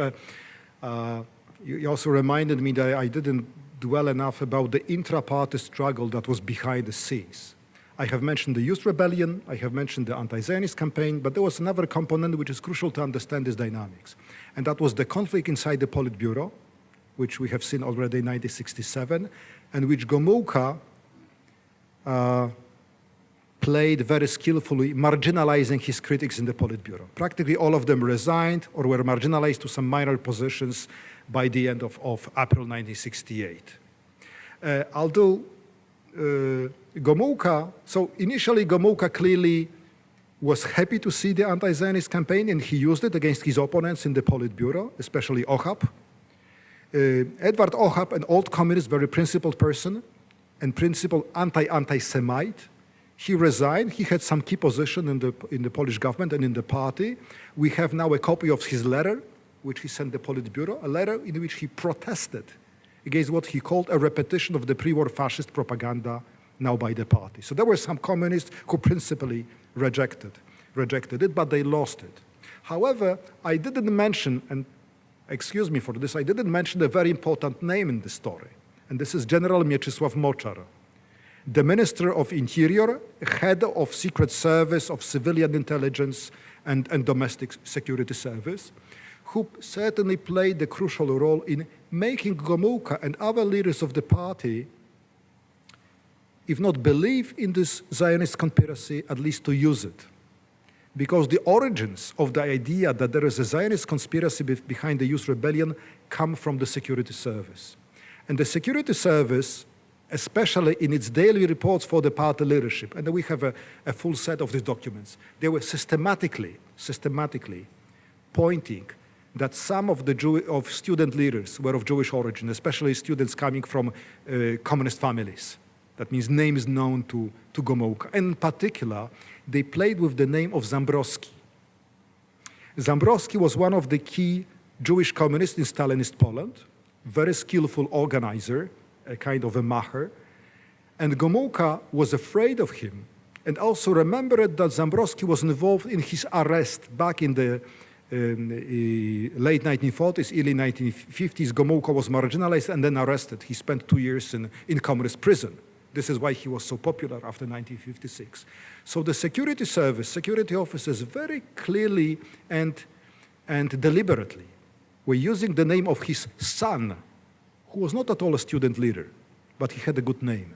You also reminded me that I didn't dwell enough about the intra-party struggle that was behind the scenes. I have mentioned the Youth Rebellion, I have mentioned the Anti-Zionist campaign, but there was another component which is crucial to understand this dynamics. And that was the conflict inside the Politburo, which we have seen already in 1967, and which Gomulka played very skillfully, marginalizing his critics in the Politburo. Practically all of them resigned or were marginalized to some minor positions by the end of April 1968. Although Gomulka, so initially Gomulka clearly was happy to see the anti-Zionist campaign, and he used it against his opponents in the Politburo, especially Ochab. Edward Ochab, an old communist, very principled person, and principled anti-Semite. He resigned. He had some key position in the Polish government and in the party. We have now a copy of his letter, which he sent the Politburo, a letter in which he protested against what he called a repetition of the pre-war fascist propaganda now by the party. So there were some communists who principally rejected it, but they lost it. However, I didn't mention, and excuse me for this, I didn't mention a very important name in the story, and this is General Mieczysław Moczar, the Minister of Interior, head of Secret Service, of Civilian Intelligence and Domestic Security Service, who certainly played the crucial role in making Gomulka and other leaders of the party, if not believe in this Zionist conspiracy, at least to use it. Because the origins of the idea that there is a Zionist conspiracy behind the Youth Rebellion come from the security service. And the security service, especially in its daily reports for the party leadership, and we have a full set of these documents, they were systematically pointing that some of the student leaders were of Jewish origin, especially students coming from communist families. That means names known to Gomulka. And in particular, they played with the name of Zambrowski. Zambrowski was one of the key Jewish communists in Stalinist Poland, very skillful organizer, a kind of a macher. And Gomulka was afraid of him, and also remembered that Zambrowski was involved in his arrest back in the late 1940s, early 1950s. Gomulka was marginalized and then arrested. He spent 2 years in communist prison. This is why he was so popular after 1956. So the security service, security officers very clearly and deliberately were using the name of his son, who was not at all a student leader, but he had a good name,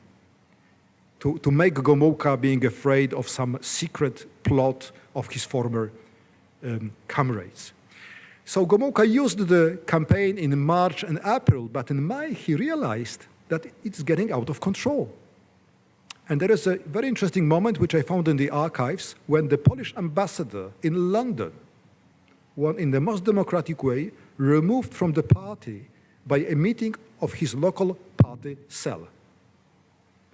to make Gomulka being afraid of some secret plot of his former comrades. So Gomulka used the campaign in March and April, but in May he realized that it's getting out of control. And there is a very interesting moment which I found in the archives when the Polish ambassador in London in the most democratic way, removed from the party by a meeting of his local party cell.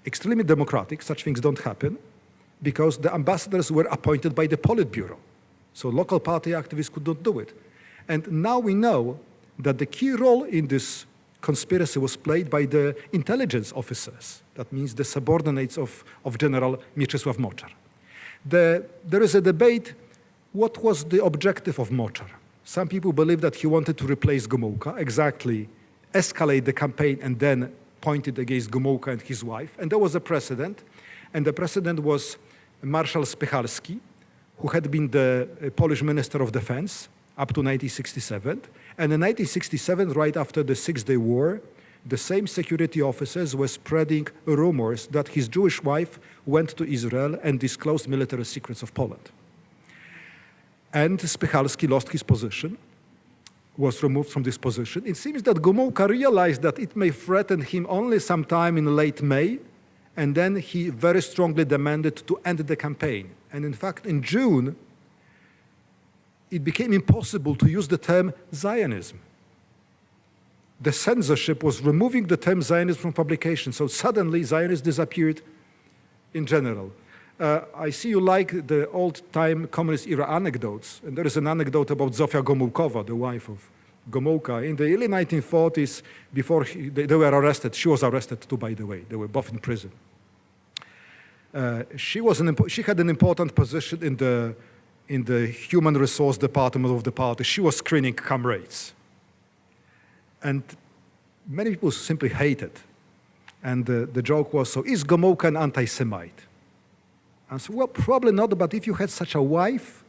Extremely democratic, such things don't happen, because the ambassadors were appointed by the Politburo. So local party activists could not do it. And now we know that the key role in this conspiracy was played by the intelligence officers. That means the subordinates of General Mieczysław Moczar. There is a debate, what was the objective of Moczar? Some people believe that he wanted to replace Gomułka, exactly escalate the campaign and then point it against Gomułka and his wife. And there was a precedent, and the precedent was Marshal Spychalski, who had been the Polish Minister of Defense up to 1967. And in 1967, right after the Six-Day War, the same security officers were spreading rumors that his Jewish wife went to Israel and disclosed military secrets of Poland. And Spychalski lost his position, was removed from this position. It seems that Gomułka realized that it may threaten him only sometime in late May, and then he very strongly demanded to end the campaign. And in fact, in June, it became impossible to use the term Zionism. The censorship was removing the term Zionism from publication, so suddenly Zionists disappeared in general. I see you like the old-time communist era anecdotes, and there is an anecdote about Zofia Gomułkowa, the wife of Gomułka. In the early 1940s, before they were arrested, she was arrested too, by the way. They were both in prison. She had an important position in the human resource department of the party. She was screening comrades. And many people simply hated. And the joke was, so is Gomułka an anti-Semite? And so, well, probably not, but if you had such a wife.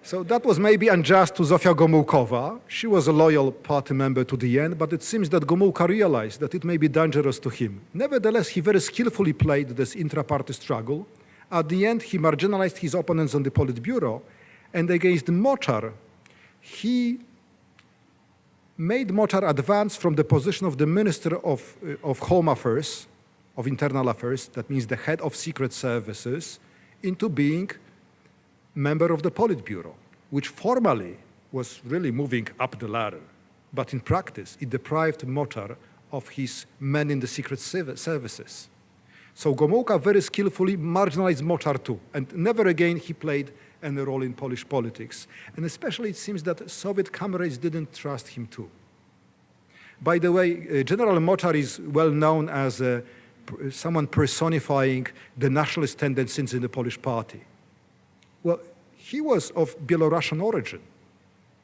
So that was maybe unjust to Zofia Gomułkowa. She was a loyal party member to the end, but it seems that Gomułka realized that it may be dangerous to him. Nevertheless, he very skillfully played this intra-party struggle. At the end, he marginalized his opponents on the Politburo, and against Moczar, he made Moczar advance from the position of the Minister of Home Affairs, of Internal Affairs, that means the head of secret services, into being member of the Politburo, which formally was really moving up the ladder. But in practice, it deprived Moczar of his men in the secret services. So Gomułka very skillfully marginalized Moczar too, and never again he played any role in Polish politics. And especially it seems that Soviet comrades didn't trust him too. By the way, General Moczar is well known as someone personifying the nationalist tendencies in the Polish party. Well, he was of Belarusian origin.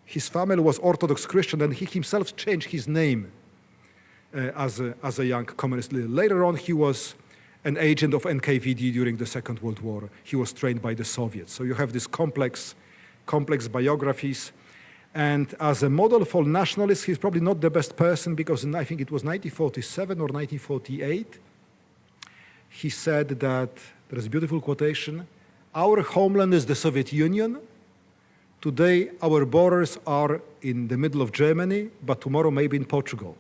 His family was Orthodox Christian, and he himself changed his name as a young communist leader. Later on, he was an agent of NKVD during the Second World War. He was trained by the Soviets. So you have these complex biographies. And as a model for nationalists, he's probably not the best person, because I think it was 1947 or 1948, he said that, there is a beautiful quotation, "Our homeland is the Soviet Union. Today, our borders are in the middle of Germany, but tomorrow maybe in Portugal."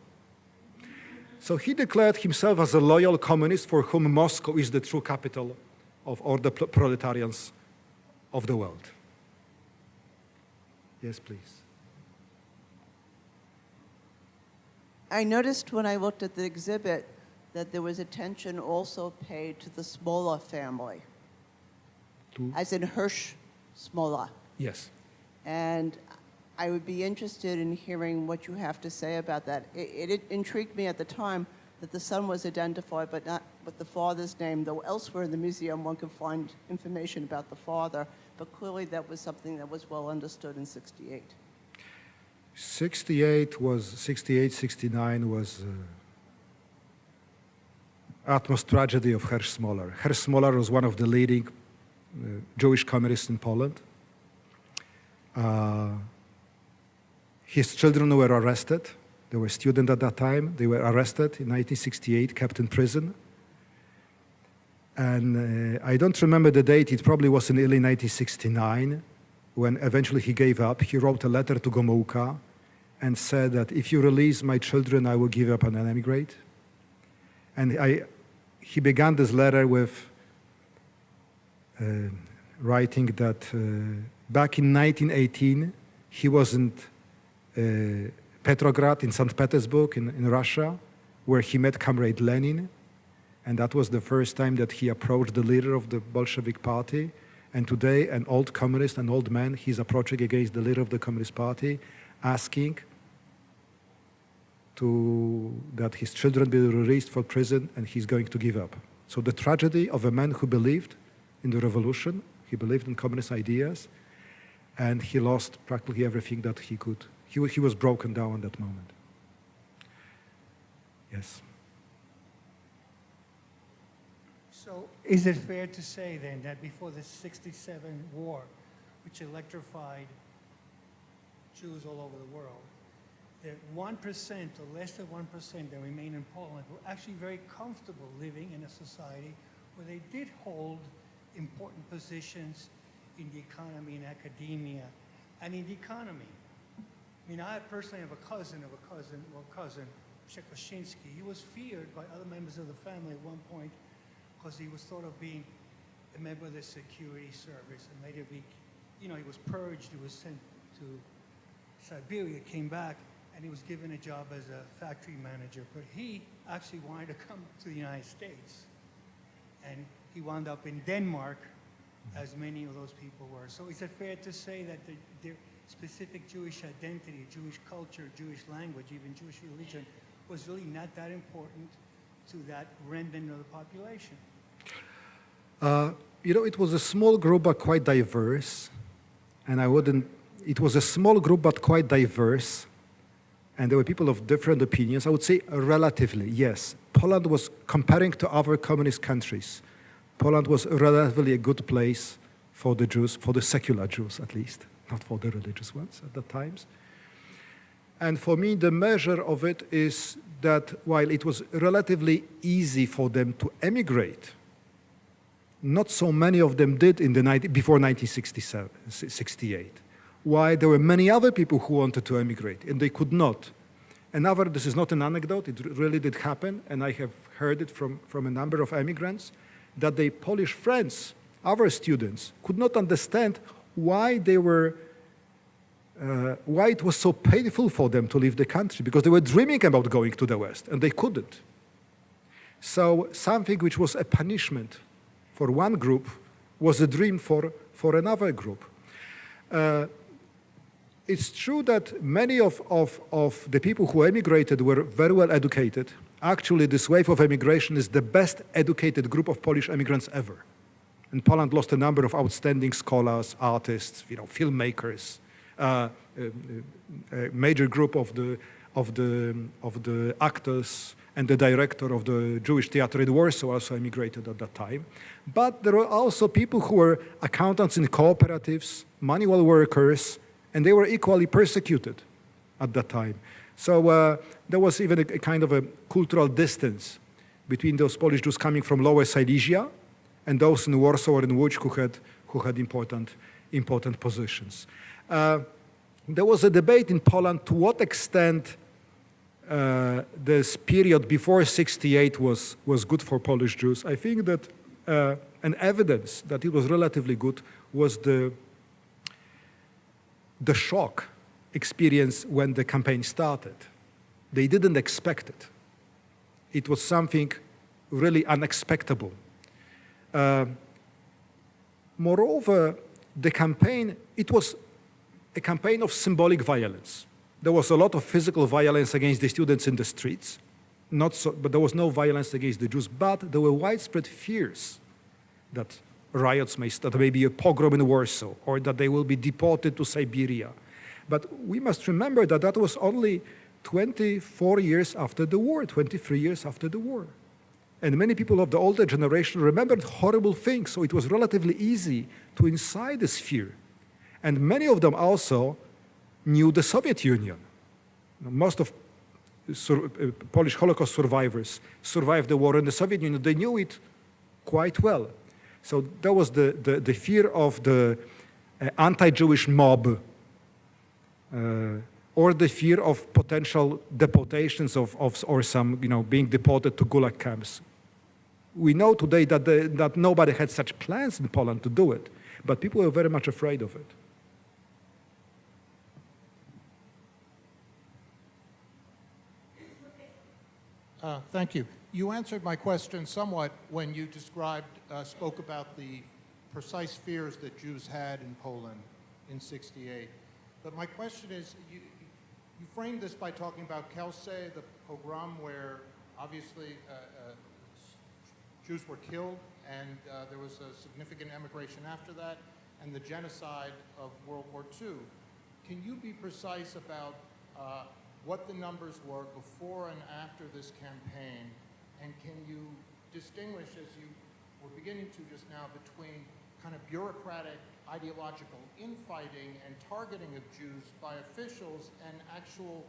So he declared himself as a loyal communist for whom Moscow is the true capital of all the proletarians of the world. Yes, please. I noticed when I looked at the exhibit that there was attention also paid to the Smola family, as in Hirsch Smola. Yes. And I would be interested in hearing what you have to say about that. It intrigued me at the time that the son was identified, but not with the father's name, though elsewhere in the museum one could find information about the father, but clearly that was something that was well understood in 68. 69 was utmost tragedy of Hirsch Smolar. Hirsch Smolar was one of the leading Jewish communists in Poland. His children were arrested. They were students at that time. They were arrested in 1968, kept in prison. And I don't remember the date. It probably was in early 1969 when eventually he gave up. He wrote a letter to Gomułka and said that if you release my children, I will give up and emigrate. And he began this letter with writing that back in 1918, he was in Petrograd, in St. Petersburg, in Russia, where he met Comrade Lenin. And that was the first time that he approached the leader of the Bolshevik party. And today, an old communist, an old man, he's approaching against the leader of the Communist Party, asking that his children be released from prison, and he's going to give up. So the tragedy of a man who believed in the revolution, he believed in communist ideas, and he lost practically everything that he could. He was broken down at that moment. Yes. So is it fair to say then that before the '67 war, which electrified Jews all over the world, that 1% or less than 1% that remain in Poland were actually very comfortable living in a society where they did hold important positions in the economy, in academia, and in the economy? I mean, I personally have a cousin, Czekoshinsky. He was feared by other members of the family at one point because he was thought of being a member of the security service, and later he was purged, he was sent to Siberia, came back, and he was given a job as a factory manager. But he actually wanted to come to the United States, and he wound up in Denmark, as many of those people were. So is it fair to say that their specific Jewish identity, Jewish culture, Jewish language, even Jewish religion, was really not that important to that remnant of the population? It was a small group but quite diverse, and it was a small group but quite diverse, and there were people of different opinions. I would say relatively, yes. Poland was, comparing to other communist countries, Poland was relatively a good place for the Jews, for the secular Jews at least, not for the religious ones at the times. And for me, the measure of it is that while it was relatively easy for them to emigrate, not so many of them did before 1968. Why there were many other people who wanted to emigrate, and they could not. This is not an anecdote, it really did happen, and I have heard it from a number of emigrants, that their Polish friends, our students, could not understand why it was so painful for them to leave the country, because they were dreaming about going to the West, and they couldn't. So something which was a punishment for one group was a dream for another group. It's true that many of the people who emigrated were very well educated. Actually, this wave of emigration is the best educated group of Polish immigrants ever. And Poland lost a number of outstanding scholars, artists, filmmakers. A major group of the actors and the director of the Jewish theater in Warsaw also emigrated at that time. But there were also people who were accountants in cooperatives, manual workers, and they were equally persecuted at that time. So there was even a kind of a cultural distance between those Polish Jews coming from Lower Silesia and those in Warsaw or in Łódź who had important positions. There was a debate in Poland to what extent this period before '68 was good for Polish Jews. I think that an evidence that it was relatively good was the shock experience when the campaign started. They didn't expect it. It was something really unexpected. Moreover, the campaign, it was a campaign of symbolic violence. There was a lot of physical violence against the students in the streets, but there was no violence against the Jews. But there were widespread fears that riots that there may be a pogrom in Warsaw, or that they will be deported to Siberia. But we must remember that that was only 24 years after the war, 23 years after the war. And many people of the older generation remembered horrible things, so it was relatively easy to incite this fear. And many of them also knew the Soviet Union. Most of Polish Holocaust survivors survived the war in the Soviet Union. They knew it quite well. So there was the fear of the anti-Jewish mob, or the fear of potential deportations or some, being deported to Gulag camps. We know today that, that nobody had such plans in Poland to do it, but people were very much afraid of it. Thank you. You answered my question somewhat when you spoke about the precise fears that Jews had in Poland in '68. But my question is, you framed this by talking about Kielce, the pogrom where obviously Jews were killed and there was a significant emigration after that, and the genocide of World War II. Can you be precise about what the numbers were before and after this campaign, and can you distinguish, as you were beginning to just now, between kind of bureaucratic ideological infighting and targeting of Jews by officials and actual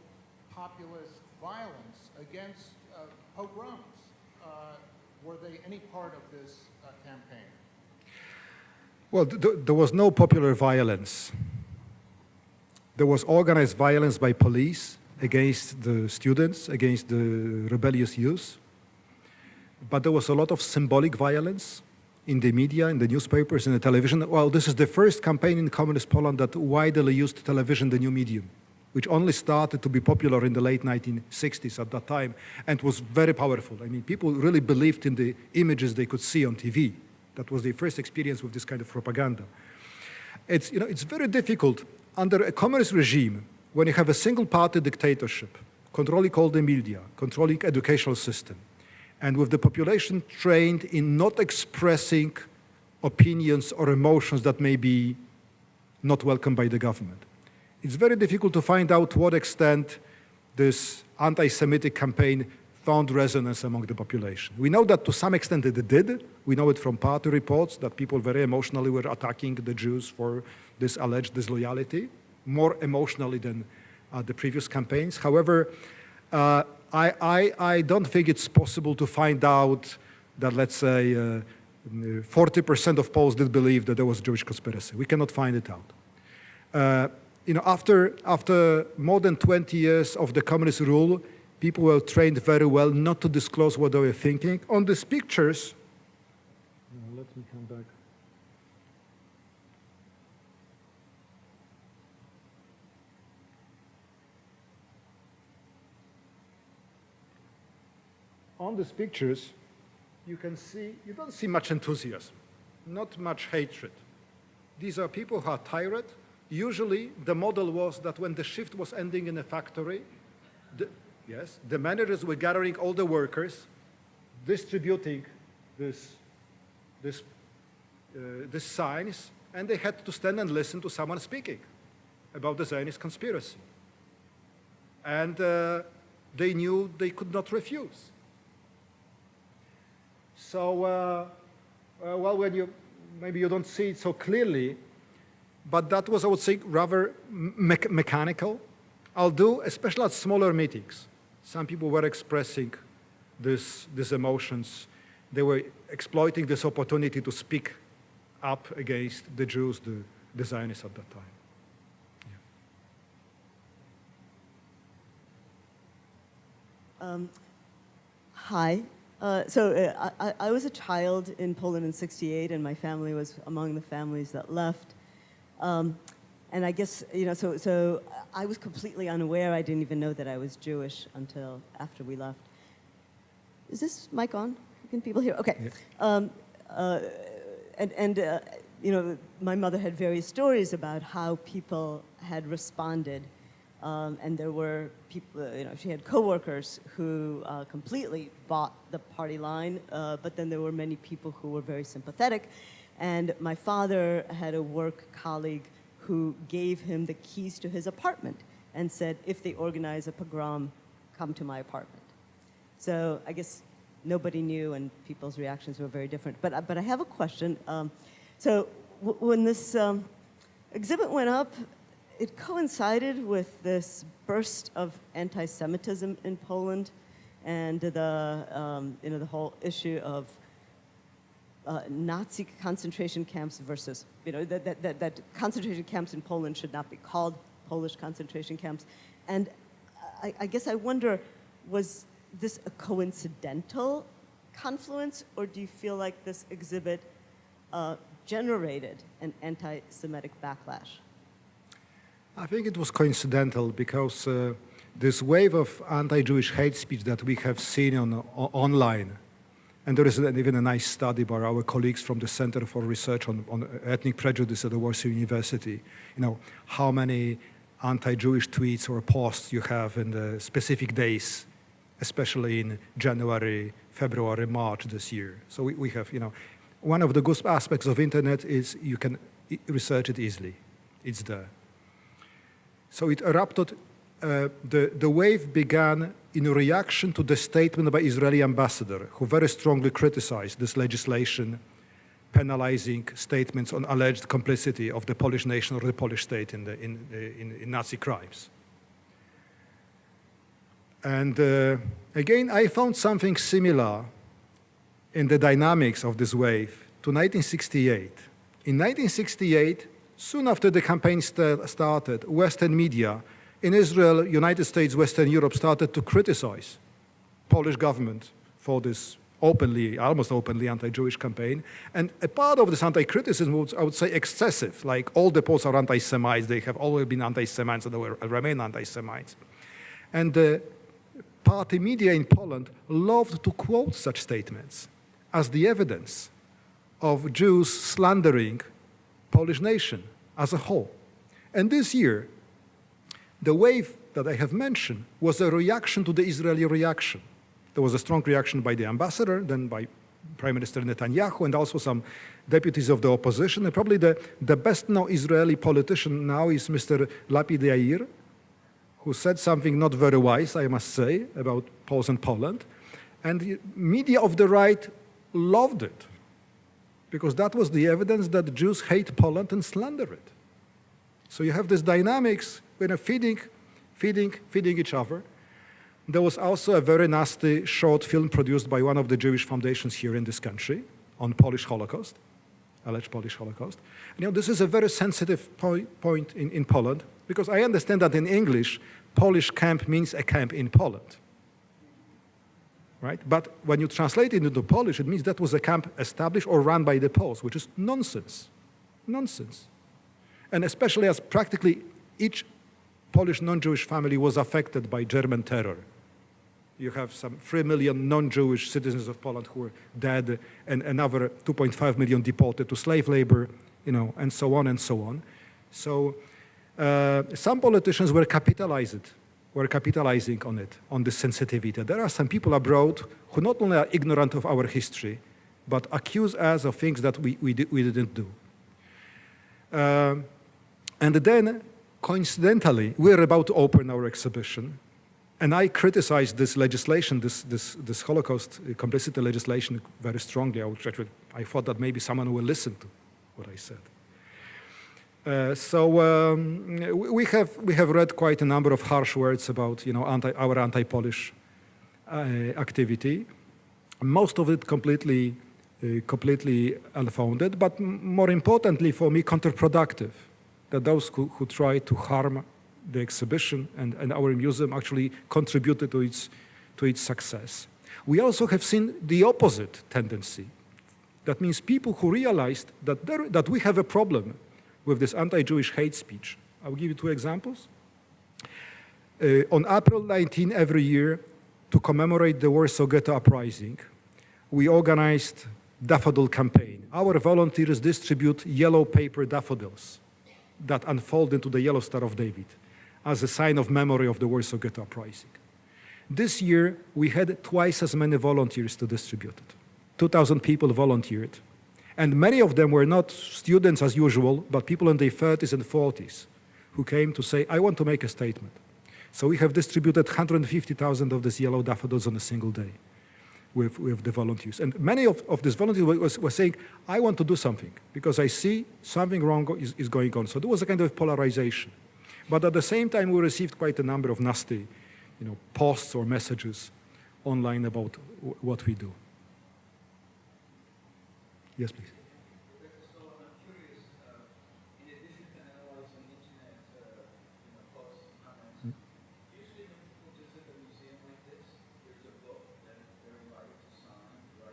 populist violence against pogroms? Were they any part of this campaign? Well, there was no popular violence. There was organized violence by police against the students, against the rebellious youth. But there was a lot of symbolic violence in the media, in the newspapers, in the television. Well, this is the first campaign in communist Poland that widely used television, the new medium, which only started to be popular in the late 1960s at that time and was very powerful. I mean, people really believed in the images they could see on TV. That was their first experience with this kind of propaganda. It's, it's very difficult under a communist regime when you have a single-party dictatorship, controlling all the media, controlling educational system, and with the population trained in not expressing opinions or emotions that may be not welcomed by the government. It's very difficult to find out to what extent this anti-Semitic campaign found resonance among the population. We know that to some extent it did. We know it from party reports that people very emotionally were attacking the Jews for this alleged disloyalty, more emotionally than the previous campaigns. However, I don't think it's possible to find out that, let's say, 40% of Poles did believe that there was a Jewish conspiracy. We cannot find it out. After more than 20 years of the communist rule, people were trained very well not to disclose what they were thinking. On these pictures, let me come back. On these pictures, you don't see much enthusiasm, not much hatred. These are people who are tired. Usually, the model was that when the shift was ending in a factory, the managers were gathering all the workers, distributing these signs, and they had to stand and listen to someone speaking about the Zionist conspiracy. And they knew they could not refuse. So, well, maybe you don't see it so clearly, but that was, I would say, rather mechanical. Especially at smaller meetings. Some people were expressing these emotions. They were exploiting this opportunity to speak up against the Jews, the Zionists at that time. Yeah. Hi. I was a child in Poland in '68, and my family was among the families that left. And I guess, so I was completely unaware. I didn't even know that I was Jewish until after we left. Is this mic on? Can people hear? Okay. Yes. My mother had various stories about how people had responded. And there were people, she had coworkers who completely bought the party line, but then there were many people who were very sympathetic. And my father had a work colleague who gave him the keys to his apartment and said, if they organize a pogrom, come to my apartment. So I guess nobody knew, and people's reactions were very different. But I have a question. When this exhibit went up, it coincided with this burst of anti-Semitism in Poland and the whole issue of Nazi concentration camps versus, that concentration camps in Poland should not be called Polish concentration camps. And I guess I wonder, was this a coincidental confluence, or do you feel like this exhibit generated an anti-Semitic backlash? I think it was coincidental because this wave of anti-Jewish hate speech that we have seen online, and there is even a nice study by our colleagues from the Center for Research on Ethnic Prejudice at the Warsaw University, how many anti-Jewish tweets or posts you have in the specific days, especially in January, February, March this year. So we have, one of the good aspects of internet is you can research it easily. It's there. So it erupted, the wave began in reaction to the statement by Israeli ambassador, who very strongly criticized this legislation penalizing statements on alleged complicity of the Polish nation or the Polish state in Nazi crimes. And again, I found something similar in the dynamics of this wave to 1968. In 1968, soon after the campaign started, Western media in Israel, United States, Western Europe started to criticize Polish government for this almost openly anti-Jewish campaign. And a part of this anti-criticism was, I would say, excessive. Like all the Poles are anti-Semites, they have always been anti-Semites and they will remain anti-Semites. And the party media in Poland loved to quote such statements as the evidence of Jews slandering Polish nation as a whole. And this year, the wave that I have mentioned was a reaction to the Israeli reaction. There was a strong reaction by the ambassador, then by Prime Minister Netanyahu, and also some deputies of the opposition. And probably the best-known Israeli politician now is Mr. Lapid Yair, who said something not very wise, I must say, about Poles and Poland. And the media of the right loved it, because that was the evidence that Jews hate Poland and slander it. So you have this dynamics, feeding each other. There was also a very nasty short film produced by one of the Jewish foundations here in this country on Polish Holocaust, alleged Polish Holocaust. And, this is a very sensitive point in Poland, because I understand that in English, Polish camp means a camp in Poland, right? But when you translate it into Polish, it means that was a camp established or run by the Poles, which is nonsense, nonsense. And especially as practically each Polish non-Jewish family was affected by German terror. You have some 3 million non-Jewish citizens of Poland who were dead, and another 2.5 million deported to slave labor, and so on and so on. So some politicians were capitalizing on it, on this sensitivity. There are some people abroad who not only are ignorant of our history, but accuse us of things that we didn't do. And then, coincidentally, we're about to open our exhibition, and I criticized this legislation, this Holocaust complicity legislation, very strongly. I thought that maybe someone will listen to what I said. We have read quite a number of harsh words about our anti-Polish activity. Most of it completely unfounded, but more importantly for me, counterproductive. That those who try to harm the exhibition and our museum actually contributed to its success. We also have seen the opposite tendency. That means people who realized that we have a problem with this anti-Jewish hate speech. I'll give you 2 examples. On April 19 every year, to commemorate the Warsaw Ghetto Uprising, we organized daffodil campaign. Our volunteers distribute yellow paper daffodils that unfold into the yellow Star of David as a sign of memory of the Warsaw Ghetto Uprising. This year, we had twice as many volunteers to distribute it. 2,000 people volunteered. And many of them were not students as usual, but people in their 30s and 40s who came to say, I want to make a statement. So we have distributed 150,000 of these yellow daffodils on a single day with the volunteers. And many of these volunteers were saying, I want to do something because I see something wrong is going on. So there was a kind of polarization. But at the same time, we received quite a number of nasty posts or messages online about what we do. Yes, please. So I'm curious, in addition to analyzing internet posts and comments, usually when people visit a museum like this, there's a book that they're invited to sign, right?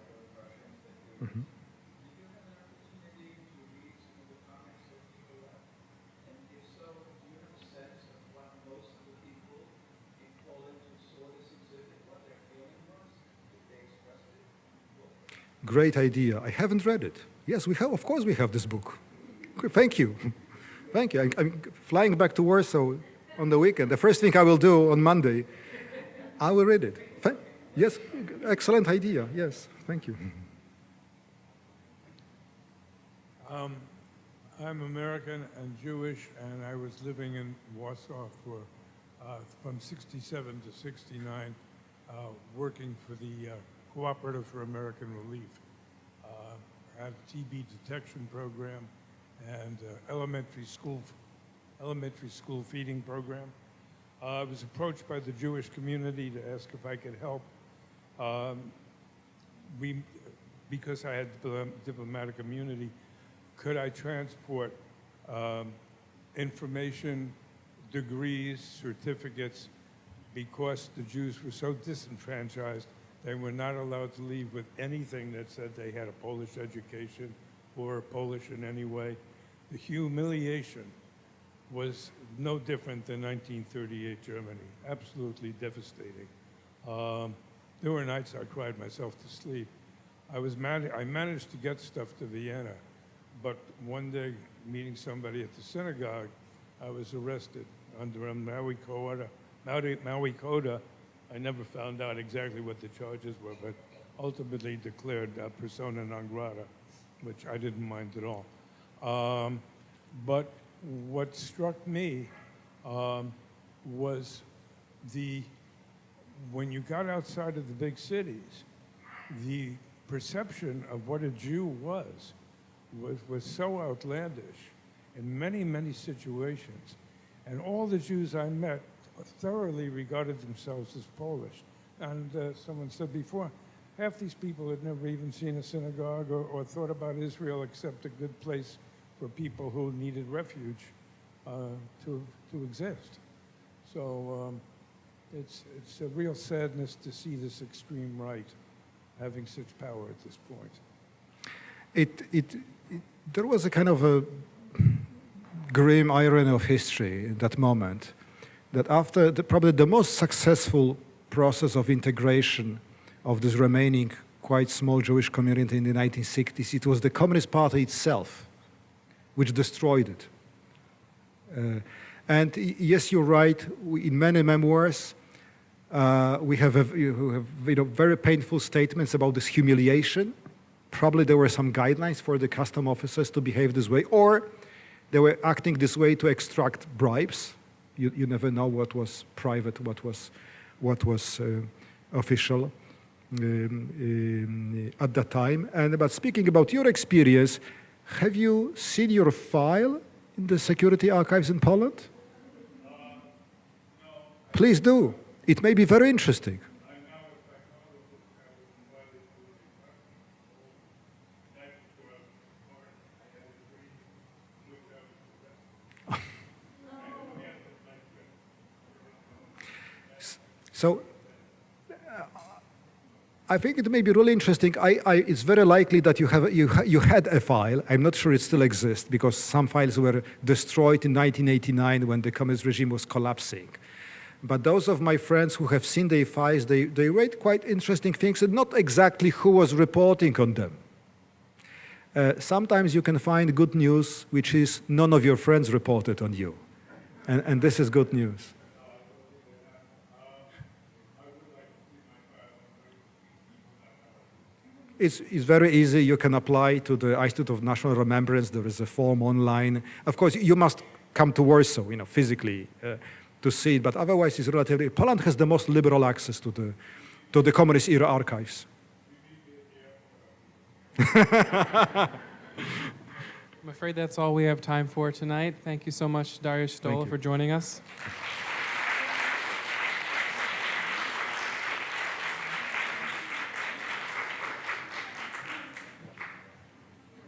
Great idea. I haven't read it. Yes, we have. Of course, we have this book. Thank you. Thank you. I'm flying back to Warsaw on the weekend. The first thing I will do on Monday, I will read it. Yes, excellent idea. Yes, thank you. I'm American and Jewish, and I was living in Warsaw for from '67 to '69, working for the Cooperative for American Relief. Had a TB detection program and elementary school feeding program. I was approached by the Jewish community to ask if I could help. Because I had diplomatic immunity, could I transport information, degrees, certificates, because the Jews were so disenfranchised, they were not allowed to leave with anything that said they had a Polish education or Polish in any way. The humiliation was no different than 1938 Germany, absolutely devastating. There were nights I cried myself to sleep. I managed to get stuff to Vienna, but one day, meeting somebody at the synagogue, I was arrested under a Maui Coda. I never found out exactly what the charges were, but ultimately declared persona non grata, which I didn't mind at all. But what struck me was when you got outside of the big cities, the perception of what a Jew was so outlandish in many, many situations. And all the Jews I met thoroughly regarded themselves as Polish. And someone said before, half these people had never even seen a synagogue or thought about Israel except a good place for people who needed refuge to exist. So it's a real sadness to see this extreme right having such power at this point. There was a kind of a grim irony of history in that moment, that after probably the most successful process of integration of this remaining quite small Jewish community in the 1960s, it was the Communist Party itself which destroyed it. And yes, you're right, in many memoirs, we have very painful statements about this humiliation. Probably there were some guidelines for the custom officers to behave this way, or they were acting this way to extract bribes. You never know what was private, what was official at that time. But speaking about your experience, have you seen your file in the security archives in Poland? No. Please do. It may be very interesting. So I think it may be really interesting. It's very likely that you had a file. I'm not sure it still exists, because some files were destroyed in 1989 when the communist regime was collapsing. But those of my friends who have seen the files, they write quite interesting things, and not exactly who was reporting on them. Sometimes you can find good news, which is none of your friends reported on you. And this is good news. It's very easy. You can apply to the Institute of National Remembrance. There is a form online. Of course, you must come to Warsaw, physically to see it. But otherwise, it's relatively. Poland has the most liberal access to the communist era archives. I'm afraid that's all we have time for tonight. Thank you so much, Dariusz Stola, for joining us.